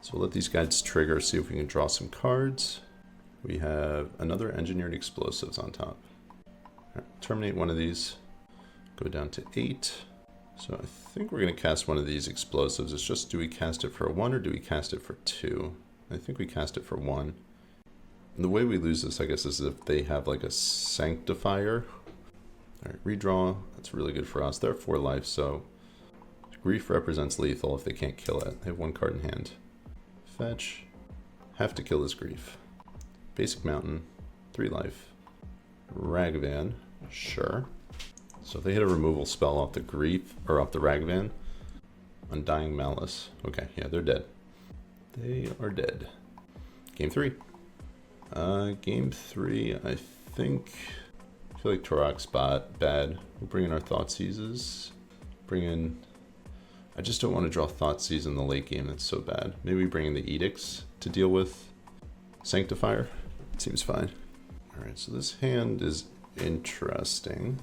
So we'll let these guides trigger, see if we can draw some cards. We have another engineered explosives on top. All right, terminate one of these. Go down to 8. So I think we're going to cast one of these explosives. It's just, do we cast it for 1 or do we cast it for 2? I think we cast it for 1. And the way we lose this, I guess, is if they have like a sanctifier. All right, redraw. That's really good for us. They're 4 life, so grief represents lethal if they can't kill it. They have 1 card in hand. Fetch. Have to kill this grief. Basic mountain. 3 life. Ragavan. Sure. So if they hit a removal spell off the grief, or off the Ragavan, Undying Malice. Okay, yeah, they're dead. They are dead. Game 3. Game 3, I think... I feel like Turok's bad. We'll bring in our Thoughtseizes. Bring in... I just don't want to draw Thoughtseize in the late game, that's so bad. Maybe we bring in the Edicts to deal with Sanctifier. It seems fine. Alright, so this hand is interesting.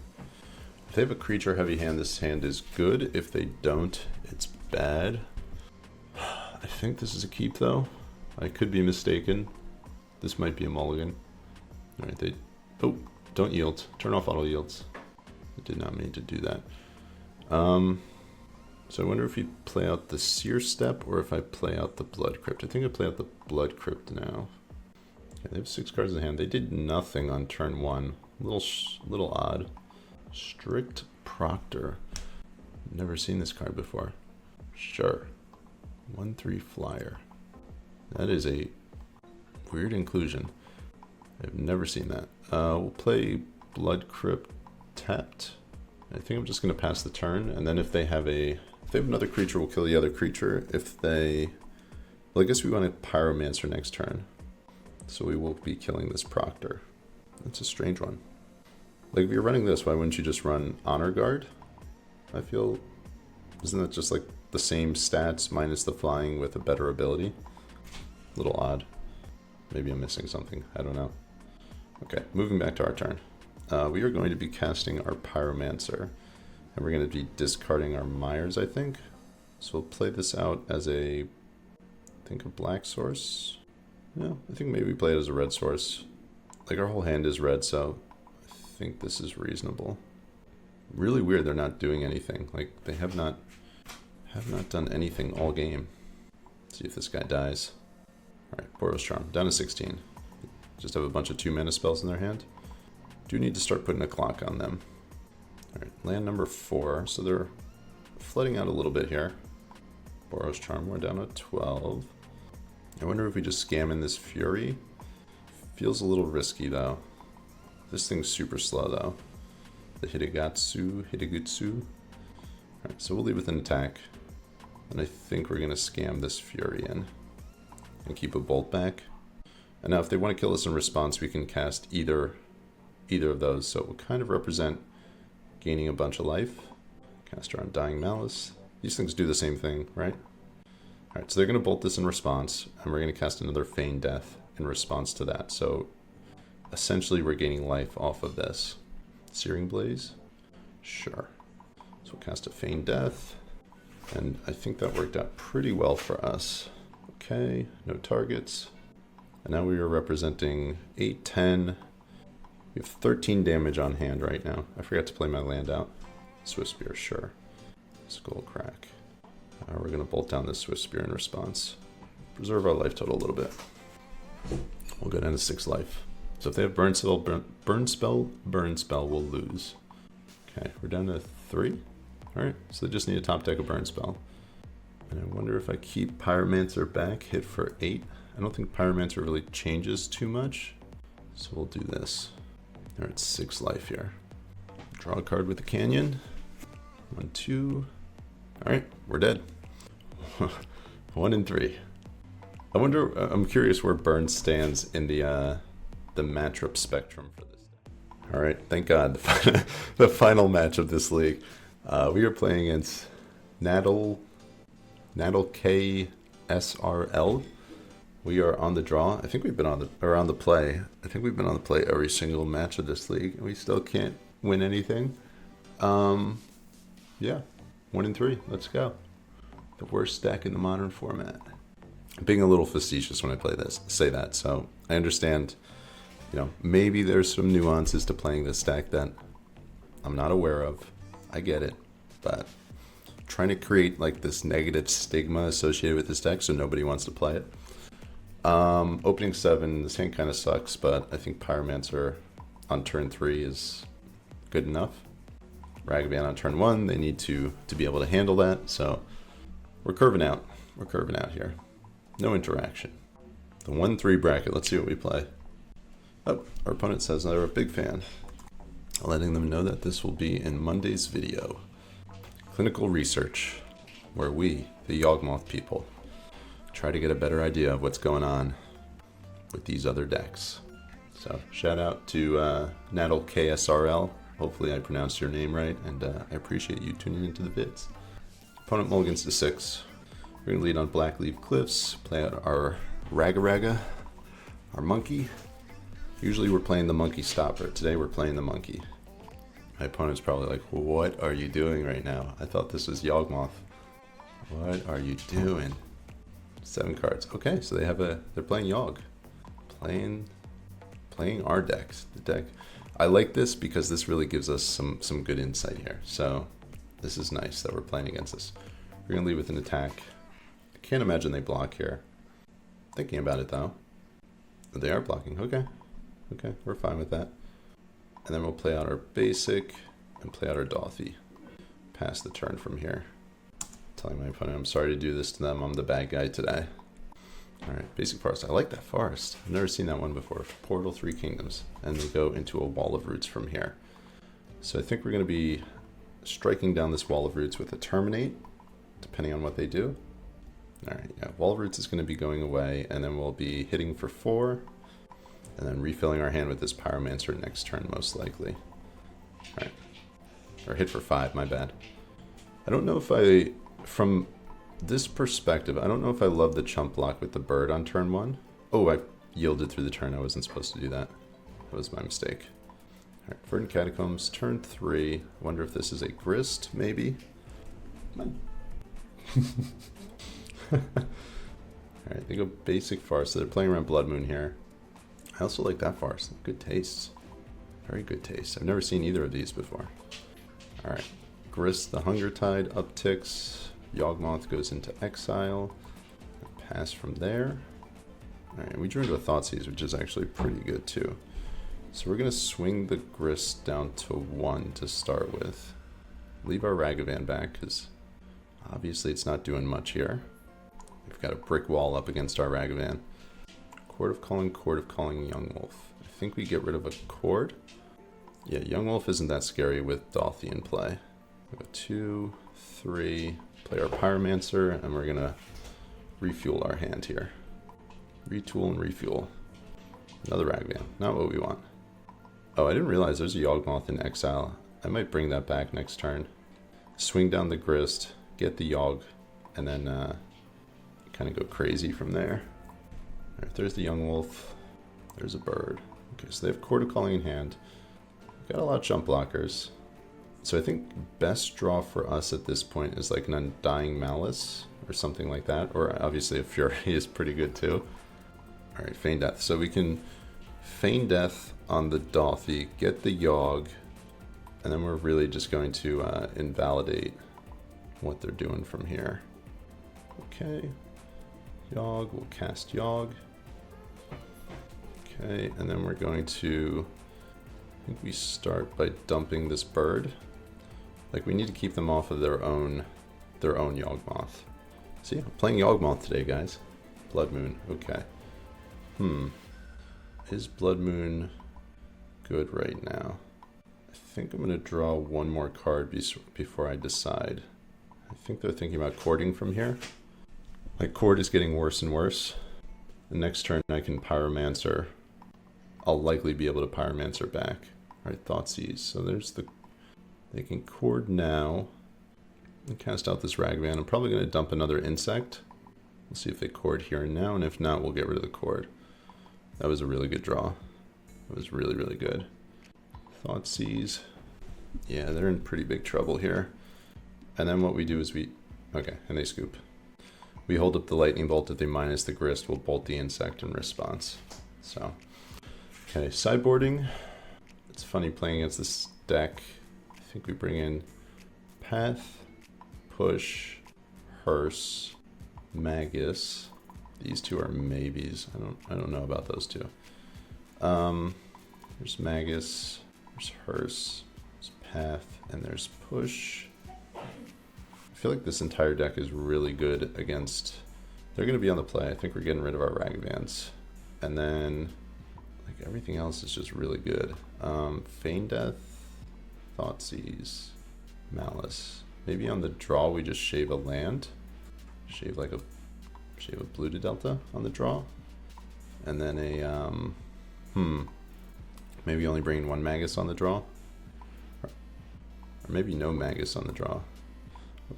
If they have a creature heavy hand, this hand is good. If they don't, it's bad. I think this is a keep though. I could be mistaken. This might be a mulligan. Alright, they... Oh, don't yield. Turn off auto yields. I did not mean to do that. So I wonder if we play out the Seer Step or if I play out the Blood Crypt. I think I play out the Blood Crypt now. Yeah, they have 6 cards in hand. They did nothing on turn 1. Little odd. Strict Proctor. Never seen this card before. Sure. 1/3 flyer. That is a weird inclusion. I've never seen that. We'll play Blood Crypt tapped. I think I'm just going to pass the turn, and then if they have another creature, we'll kill the other creature. Well, I guess we want a Pyromancer next turn. So we will be killing this Proctor. That's a strange one. Like, if you're running this, why wouldn't you just run Honor Guard? I feel... Isn't that just like the same stats minus the flying with a better ability? A little odd. Maybe I'm missing something. I don't know. Okay, moving back to our turn. We are going to be casting our Pyromancer. And we're going to be discarding our Myers, I think. So we'll play this out as a black source. No, I think maybe we play it as a red source. Like, our whole hand is red, so I think this is reasonable. Really weird they're not doing anything. Like, they have not done anything all game. Let's see if this guy dies. Alright, Boros Charm, down to 16. Just have a bunch of 2-mana spells in their hand. Do need to start putting a clock on them. Alright, land number 4, so they're flooding out a little bit here. Boros Charm, we're down to 12. I wonder if we just scam in this Fury. Feels a little risky though. This thing's super slow though. The Hitagutsu. Alright, so we'll leave with an attack. And I think we're going to scam this Fury in. And keep a Bolt back. And now if they want to kill us in response, we can cast either of those. So it will kind of represent gaining a bunch of life. Cast our Undying Malice. These things do the same thing, right? Alright, so they're going to bolt this in response, and we're going to cast another Feign Death in response to that. So essentially we're gaining life off of this. Searing Blaze? Sure. So we'll cast a Feign Death, and I think that worked out pretty well for us. Okay, no targets. And now we are representing 8, 10. We have 13 damage on hand right now. I forgot to play my land out. Swift Spear, sure. Skull Crack. We're going to bolt down this Swift Spear in response. Preserve our life total a little bit. We'll go down to 6 life. So if they have Burn Spell, we'll lose. Okay, we're down to 3. Alright, so they just need a top deck of Burn Spell. And I wonder if I keep Pyromancer back, hit for 8. I don't think Pyromancer really changes too much. So we'll do this. Alright, 6 life here. Draw a card with the Canyon. 1, 2. Alright, we're dead. 1 and 3. I wonder, I'm curious where Burn stands in the matchup spectrum for this. All right, thank God, the final match of this league. We are playing against NatlekSRL. We are on the draw. I think we've been on the play. I think we've been on the play every single match of this league, and we still can't win anything. Yeah, 1-3. Let's go. The worst deck in the modern format. I'm being a little facetious when I say that. So I understand, maybe there's some nuances to playing this deck that I'm not aware of. I get it, but trying to create like this negative stigma associated with this deck so nobody wants to play it. Opening 7, this hand kind of sucks, but I think Pyromancer on turn 3 is good enough. Ragavan on turn 1, they need to be able to handle that, so we're curving out. We're curving out here. No interaction. The 1-3 bracket, let's see what we play. Oh, our opponent says they're a big fan. Letting them know that this will be in Monday's video. Clinical research, where we, the Yawgmoth people, try to get a better idea of what's going on with these other decks. So shout out to NatlekSRL. Hopefully I pronounced your name right, and I appreciate you tuning into the vids. Opponent mulligans to 6. We're going to lead on Blackleaf Cliffs, play out our Raga, our monkey. Usually we're playing the monkey stopper. Today we're playing the monkey. My opponent's probably like, what are you doing right now? I thought this was Yawgmoth. What are you doing? 7 cards. Okay, so they're playing Yawg. Playing our decks. The deck. I like this because this really gives us some good insight here. So this is nice that we're playing against this. We're gonna lead with an attack. I can't imagine they block here. Thinking about it though. They are blocking. Okay, we're fine with that. And then we'll play out our basic and play out our Dolphy. Pass the turn from here. Telling my opponent I'm sorry to do this to them. I'm the bad guy today. All right, basic forest. I like that forest. I've never seen that one before. Portal 3 Kingdoms, and they go into a wall of roots from here. So I think we're going to be striking down this wall of roots with a terminate, depending on what they do. All right, yeah, wall of roots is going to be going away, and then we'll be hitting for 4, and then refilling our hand with this Pyromancer next turn, most likely. All right, or hit for 5. My bad. I don't know if from this perspective, I don't know if I love the chump block with the bird on turn 1. Oh, I yielded through the turn. I wasn't supposed to do that. That was my mistake. All right, Verdant Catacombs, turn 3. I wonder if this is a grist, maybe? Come on. Alright, they go basic farce, so they're playing around Blood Moon here. I also like that farce. Good taste. Very good taste. I've never seen either of these before. Alright, grist, the Hunger Tide upticks. Yawgmoth goes into exile. Pass from there. Alright, we drew into a Thoughtseize, which is actually pretty good too. So we're going to swing the grist down to 1 to start with. Leave our Ragavan back, because obviously it's not doing much here. We've got a brick wall up against our Ragavan. Court of Calling, Yawgmoth. I think we get rid of a Cord. Yeah, Yawgmoth isn't that scary with Dolphy in play. We go 2, 3, play our Pyromancer, and we're going to refuel our hand here. Retool and refuel. Another Ragavan. Not what we want. Oh, I didn't realize there's a Yawgmoth in exile. I might bring that back next turn. Swing down the grist, get the Yawg, and then kind of go crazy from there. Alright, there's the young wolf. There's a bird. Okay, so they have Court of Calling in hand. Got a lot of jump blockers. So I think best draw for us at this point is like an Undying Malice or something like that. Or obviously a Fury is pretty good too. Alright, Feign Death. So we can Feign Death on the Dolphy, get the Yawg, and then we're really just going to invalidate what they're doing from here. Okay. Yawg, we'll cast Yawg. Okay, and then we're going to, I think we start by dumping this bird. Like, we need to keep them off of their own Yawgmoth. See, I'm playing Yawgmoth today, guys. Blood Moon, okay. Is Blood Moon good right now? I think I'm going to draw one more card before I decide. I think they're thinking about courting from here. My Cord is getting worse and worse. The next turn I can Pyromancer. I'll likely be able to Pyromancer back. Alright, Thoughtseize. So there's the... They can Chord now. And cast out this Ragavan. I'm probably going to dump another Insect. We'll see if they Chord here and now, and if not, we'll get rid of the Chord. That was a really good draw. That was really, really good. Thoughtseize. Yeah, they're in pretty big trouble here. And then what we do is we... Okay, and they scoop. We hold up the Lightning Bolt. If they minus the Grist, we'll bolt the Insect in response. So, okay, sideboarding. It's funny playing against this deck. I think we bring in Path, Push, Hearse, Magus. These two are maybes. I don't know about those two. There's Magus, there's Hearse, there's Path, and there's Push. I feel like this entire deck is really good against... They're going to be on the play. I think we're getting rid of our Ragavans. And then, like, everything else is just really good. Feign Death, Thoughtseize, Malice. Maybe on the draw we just shave a land. Shave a blue to Delta on the draw. And then a, maybe only bringing one Magus on the draw. Or maybe no Magus on the draw.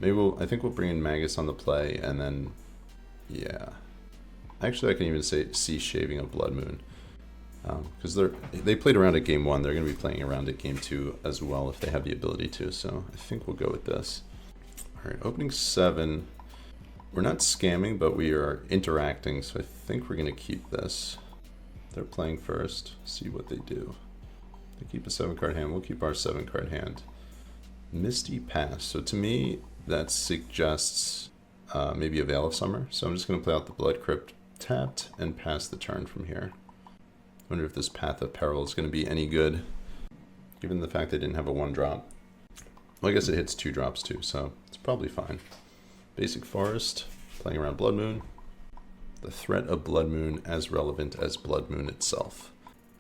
Maybe I think we'll bring in Magus on the play, and then, yeah. Actually, I can even see shaving a Blood Moon. Because they played around at game 1. They're going to be playing around at game 2 as well if they have the ability to. So I think we'll go with this. Alright, opening 7. We're not scamming, but we are interacting. So I think we're going to keep this. They're playing first. See what they do. They keep a 7-card hand. We'll keep our 7-card hand. Misty Pass. So to me, that suggests maybe a Veil of Summer. So I'm just going to play out the Blood Crypt tapped and pass the turn from here. I wonder if this Path of Peril is going to be any good, given the fact they didn't have a 1-drop. Well, I guess it hits 2 drops too, so it's probably fine. Basic Forest, playing around Blood Moon. The threat of Blood Moon as relevant as Blood Moon itself.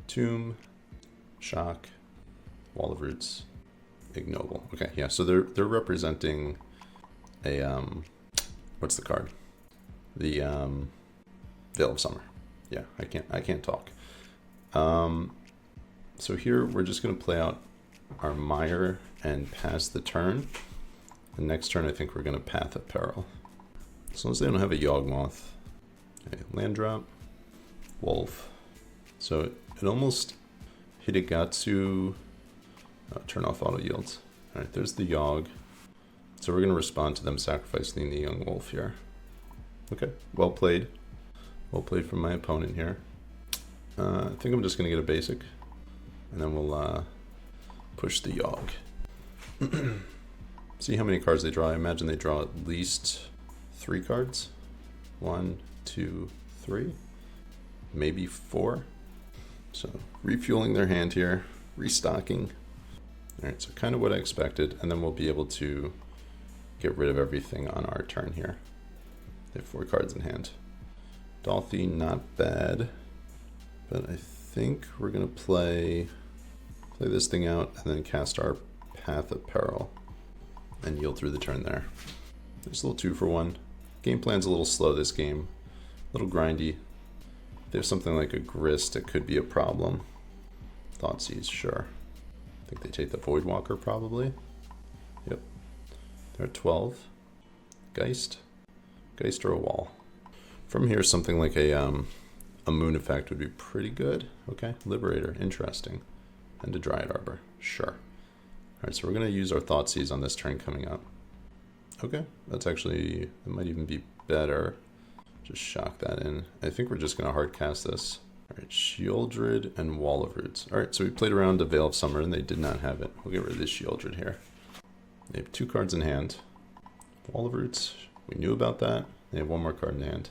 Tomb, Shock, Wall of Roots, Ignoble. Okay, yeah, so they're representing a what's the card? The Veil of Summer. Yeah, I can't talk. So here we're just gonna play out our Mire and pass the turn. The next turn I think we're gonna Path of Peril. As long as they don't have a Yawgmoth. Okay, land drop, Wolf. So it almost Hidegatsu. Turn off auto yields. Alright, there's the Yawg. So we're going to respond to them sacrificing the young wolf here. Okay, well played. Well played from my opponent here. I think I'm just going to get a basic. And then we'll push the Yawg. See how many cards they draw. I imagine they draw at least 3 cards. 1, 2, 3. Maybe 4. So refueling their hand here. Restocking. Alright, so kind of what I expected, and then we'll be able to get rid of everything on our turn here. They have 4 cards in hand. Dolphy, not bad, but I think we're going to play this thing out and then cast our Path of Peril and yield through the turn there. There's a little 2-for-1. Game plan's a little slow this game, a little grindy. If there's something like a Grist, it could be a problem. Thoughtseize, sure. I think they take the Voidwalker probably. Yep. They're at 12. Geist or a Wall. From here, something like a Moon Effect would be pretty good. Okay, Liberator, interesting. And a Dryad Arbor, sure. Alright, so we're going to use our Thoughtseize on this turn coming up. Okay, that's actually, that might even be better. Just shock that in. I think we're just going to hard cast this. Alright, Sheoldred and Wall of Roots. Alright, so we played around a Veil of Summer and they did not have it. We'll get rid of this Sheoldred here. They have 2 cards in hand. Wall of Roots, we knew about that. They have 1 more card in hand.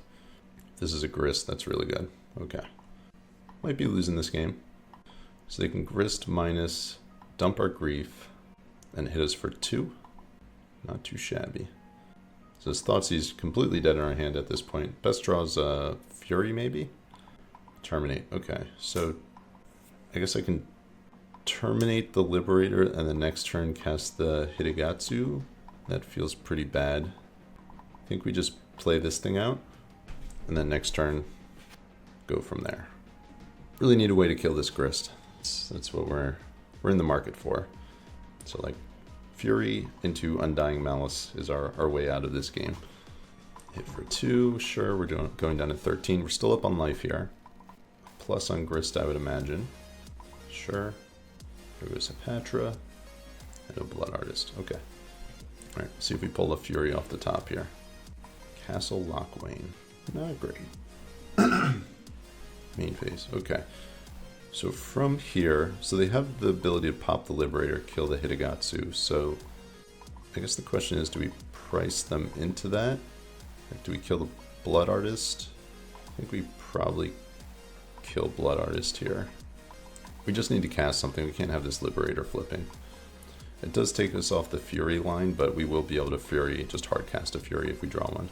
This is a Grist, that's really good. Okay. Might be losing this game. So they can Grist minus, dump our Grief, and hit us for 2. Not too shabby. So this Thoughtseize completely dead in our hand at this point. Best draw is Fury maybe? Terminate, okay. So I guess I can terminate the Liberator and the next turn cast the Hidegatsu. That feels pretty bad. I think we just play this thing out. And then next turn go from there. Really need a way to kill this Grist. That's what we're in the market for. So like Fury into Undying Malice is our way out of this game. Hit for 2, sure, we're going down to 13. We're still up on life here. Plus on Grist, I would imagine. Sure. There goes a Patra and a Blood Artist. Okay. Alright, see if we pull a Fury off the top here. Castle Lockwane. Not great. Main phase. Okay. So from here, so they have the ability to pop the Liberator, kill the Hitagatsu. So I guess the question is, do we price them into that? Like, do we kill the Blood Artist? I think we probably kill Blood Artist here. We just need to cast something. We can't have this Liberator flipping. It does take us off the Fury line, but we will be able to Fury, just hard cast a Fury if we draw one.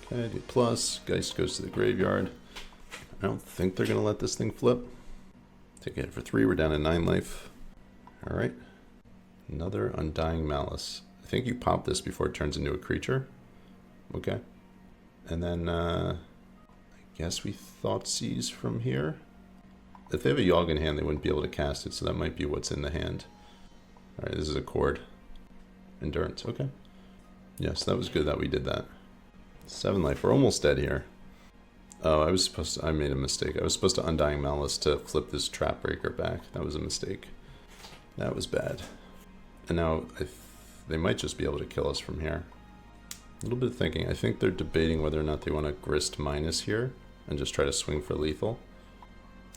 Okay, do plus. Geist goes to the graveyard. I don't think they're going to let this thing flip. Take a hit for 3, we're down to 9 life. Alright. Another Undying Malice. I think you pop this before it turns into a creature. Okay. And then, I guess we Thoughtseize from here. If they have a Yawg in hand, they wouldn't be able to cast it, so that might be what's in the hand. Alright, this is a Chord. Endurance, okay. Yes, that was good that we did that. 7 life, we're almost dead here. Oh, I made a mistake. I was supposed to Undying Malice to flip this Trap Breaker back. That was a mistake. That was bad. And now, they might just be able to kill us from here. A little bit of thinking. I think they're debating whether or not they want to Grist minus here and just try to swing for lethal.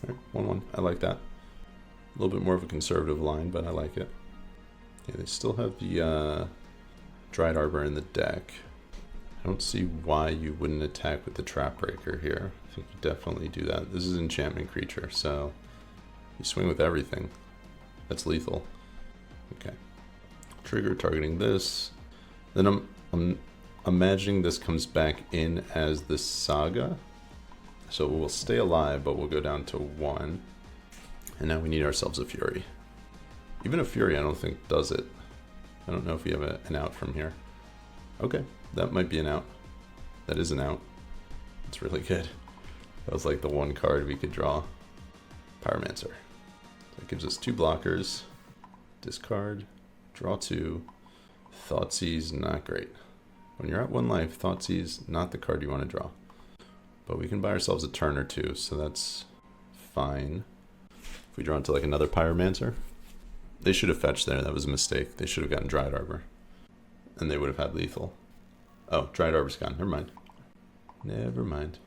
Alright, 1-1. I like that. A little bit more of a conservative line, but I like it. Yeah, they still have the Dried Arbor in the deck. I don't see why you wouldn't attack with the Trap Breaker here. I think you definitely do that. This is enchantment creature, so you swing with everything. That's lethal. Okay. Trigger targeting this. Then I'm imagining this comes back in as the Saga. So we'll stay alive, but we'll go down to 1. And now we need ourselves a Fury. Even a Fury I don't think does it. I don't know if we have an out from here. Okay, that might be an out. That is an out. It's really good. That was like the one card we could draw. Pyromancer. That gives us 2 blockers. Discard. Draw 2. Thoughtseize, not great. When you're at 1 life, Thoughtseize, not the card you want to draw. But we can buy ourselves a turn or 2, so that's fine. If we draw into like another Pyromancer. They should have fetched there, that was a mistake. They should have gotten Dried Arbor. And they would have had lethal. Oh, Dried Arbor's gone. Never mind. Never mind.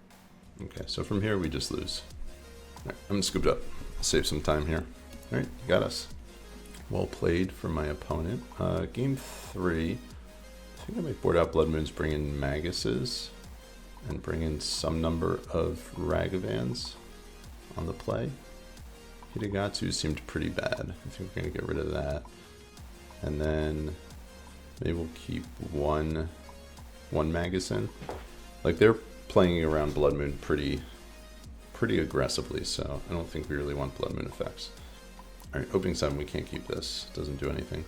Okay, so from here we just lose. Alright, I'm gonna scoop it up. Save some time here. Alright, you got us. Well played from my opponent. Game 3. I think I might board out Blood Moons, bring in Maguses, and bring in some number of Ragavans on the play. Hitagatsu seemed pretty bad. I think we're gonna get rid of that. And then maybe we'll keep one Magazine. Like they're playing around Blood Moon pretty aggressively, so I don't think we really want Blood Moon effects. Alright, opening 7, we can't keep this. Doesn't do anything.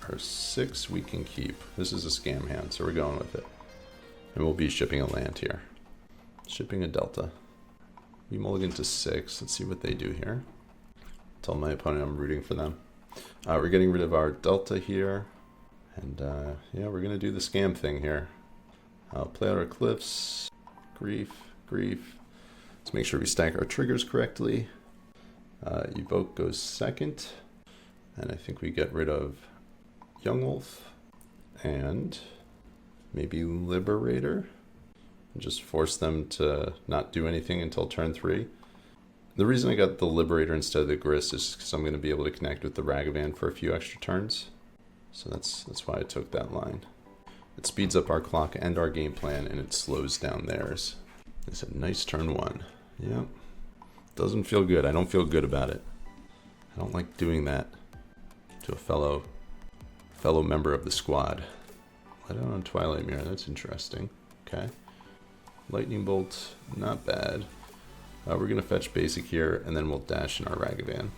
Our 6 we can keep. This is a scam hand, so we're going with it. And we'll be shipping a land here. Shipping a Delta. We mulligan to 6. Let's see what they do here. Tell my opponent I'm rooting for them. We're getting rid of our Delta here. And yeah, we're going to do the scam thing here. Play out our Cliffs. Grief. Let's make sure we stack our triggers correctly. Evoke goes second. And I think we get rid of Yawgmoth. And maybe Liberator. And just force them to not do anything until turn 3. The reason I got the Liberator instead of the Grist is because I'm going to be able to connect with the Ragavan for a few extra turns. So that's why I took that line. It speeds up our clock and our game plan, and it slows down theirs. It's a nice turn 1. Yep. Doesn't feel good. I don't feel good about it. I don't like doing that to a fellow member of the squad. Let out on Twilight Mirror. That's interesting. Okay. Lightning Bolt, not bad. We're going to fetch basic here, and then we'll dash in our Ragavan.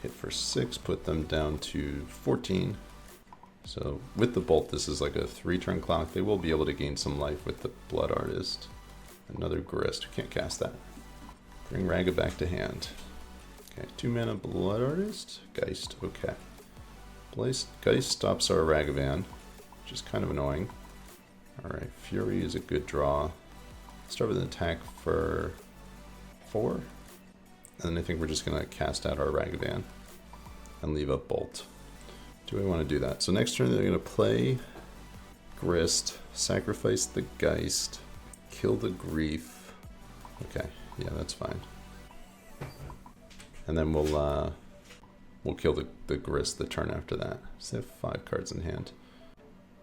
Hit for 6, put them down to 14. So with the Bolt, this is like a 3-turn clock. They will be able to gain some life with the Blood Artist. Another Grist. Can't cast that. Bring Raga back to hand. Okay, 2 mana Blood Artist. Geist. Okay. Geist stops our Ragavan, which is kind of annoying. Alright, Fury is a good draw. Start with an attack for 4. And then I think we're just going to cast out our Ragavan and leave up Bolt. Do I want to do that? So next turn they're going to play Grist, sacrifice the Geist, kill the Grief. Okay, yeah, that's fine. And then we'll kill the Grist the turn after that. So they have 5 cards in hand.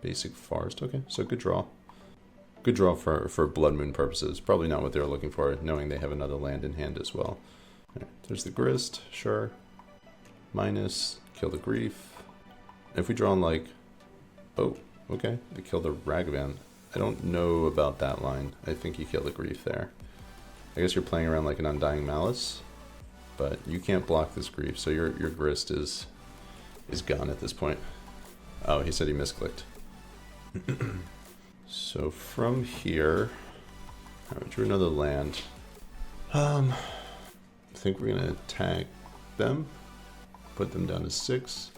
Basic Forest, okay, so good draw. Good draw for Blood Moon purposes. Probably not what they were looking for, knowing they have another land in hand as well. Right, there's the Grist, sure. Minus, kill the Grief. If we draw on like, oh, okay, they kill the Ragavan. I don't know about that line. I think you kill the Grief there. I guess you're playing around like an Undying Malice, but you can't block this Grief, so your Grist is gone at this point. Oh, he said he misclicked. So from here, I drew another land. I think we're gonna attack them, put them down to 6,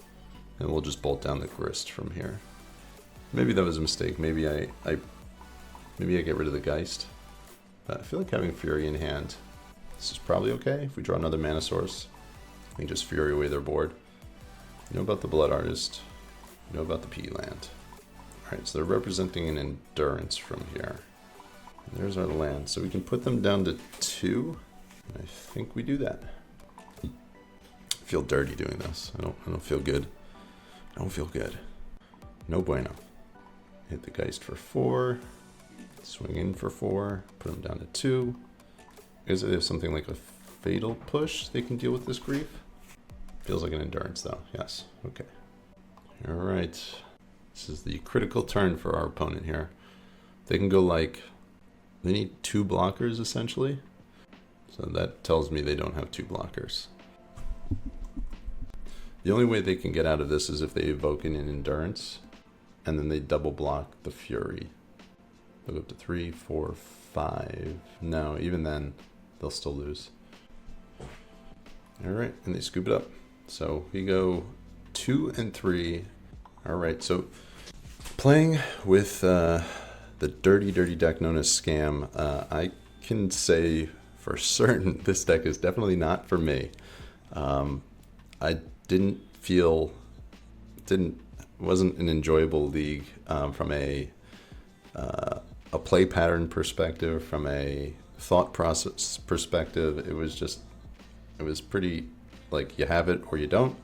and we'll just bolt down the Grist from here. Maybe that was a mistake. Maybe I get rid of the Geist. But I feel like having Fury in hand, this is probably okay. If we draw another mana source, we can just Fury away their board. You know about the Blood Artist. You know about the P land. Alright, so they're representing an Endurance from here. And there's our land. So we can put them down to 2. I think we do that. I feel dirty doing this. I don't feel good. I don't feel good. No bueno. Hit the Geist for 4. Swing in for 4. Put them down to 2. Is there something like a Fatal Push they can deal with this Grief? Feels like an Endurance though. Yes. Okay. Alright. This is the critical turn for our opponent here. They can go like, they need 2 blockers essentially. So that tells me they don't have 2 blockers. The only way they can get out of this is if they evoke an Endurance, and then they double block the Fury. They'll go up to 3, 4, 5. No, even then, they'll still lose. Alright, and they scoop it up. So we go 2 and 3. Alright, so playing with the dirty deck known as Scam, I can say for certain this deck is definitely not for me. I wasn't an enjoyable league from a play pattern perspective, from a thought process perspective. It was pretty like you have it or you don't.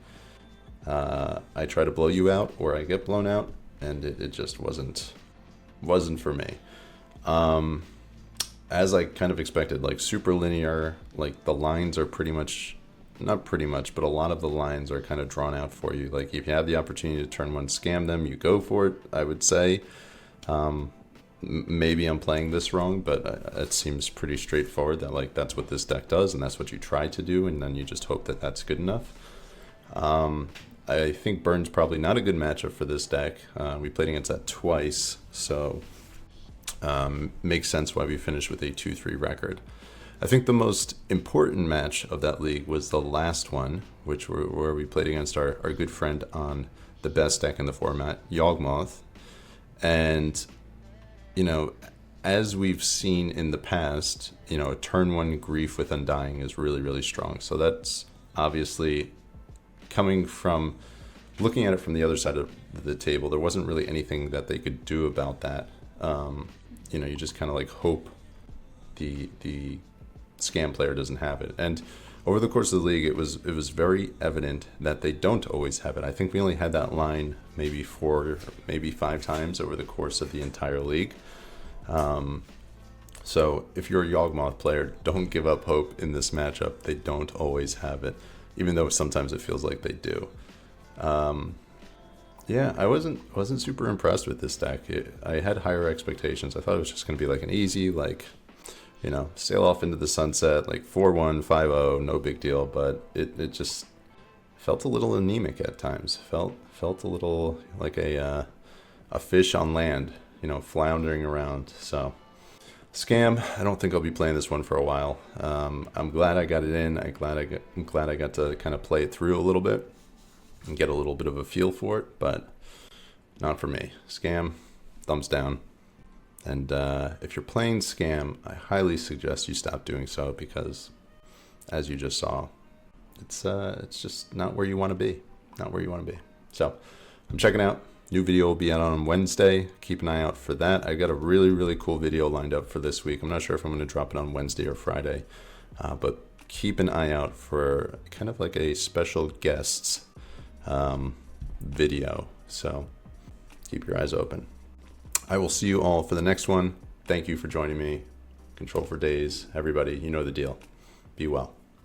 I try to blow you out or I get blown out, and it just wasn't for me. As I kind of expected, like super linear, like the lines are pretty much, not pretty much, but a lot of the lines are kind of drawn out for you. Like if you have the opportunity to turn 1 scam them, you go for it, I would say. Maybe I'm playing this wrong, but it seems pretty straightforward that like that's what this deck does, and that's what you try to do, and then you just hope that that's good enough. I think Burn's probably not a good matchup for this deck. We played against that twice, so makes sense why we finished with a 2-3 record. I think the most important match of that league was the last one, where we played against our good friend on the best deck in the format, Yawgmoth. And, you know, as we've seen in the past, you know, a turn 1 Grief with Undying is really strong. So that's obviously coming from looking at it from the other side of the table. There wasn't really anything that they could do about that. You know, you just kind of like hope the scam player doesn't have it. And over the course of the league, it was very evident that they don't always have it. I think we only had that line maybe 4, maybe 5 times over the course of the entire league. So if you're a Yawgmoth player, don't give up hope in this matchup. They don't always have it, even though sometimes it feels like they do. Yeah, I wasn't super impressed with this deck. I had higher expectations. I thought it was just going to be like an easy, like, you know, sail off into the sunset, like 4-1, 5-0, no big deal. But it just felt a little anemic at times. Felt a little like a fish on land, you know, floundering around. So Scam, I don't think I'll be playing this one for a while. I'm glad I got it in. I'm glad I got to kind of play it through a little bit and get a little bit of a feel for it, but not for me. Scam, thumbs down. And if you're playing Scam, I highly suggest you stop doing so because, as you just saw, it's just not where you want to be. Not where you want to be. So I'm checking out. New video will be out on Wednesday. Keep an eye out for that. I got a really, really cool video lined up for this week. I'm not sure if I'm going to drop it on Wednesday or Friday, but keep an eye out for kind of like a special guests video. So keep your eyes open. I will see you all for the next one. Thank you for joining me. Control for Days. Everybody, you know the deal. Be well.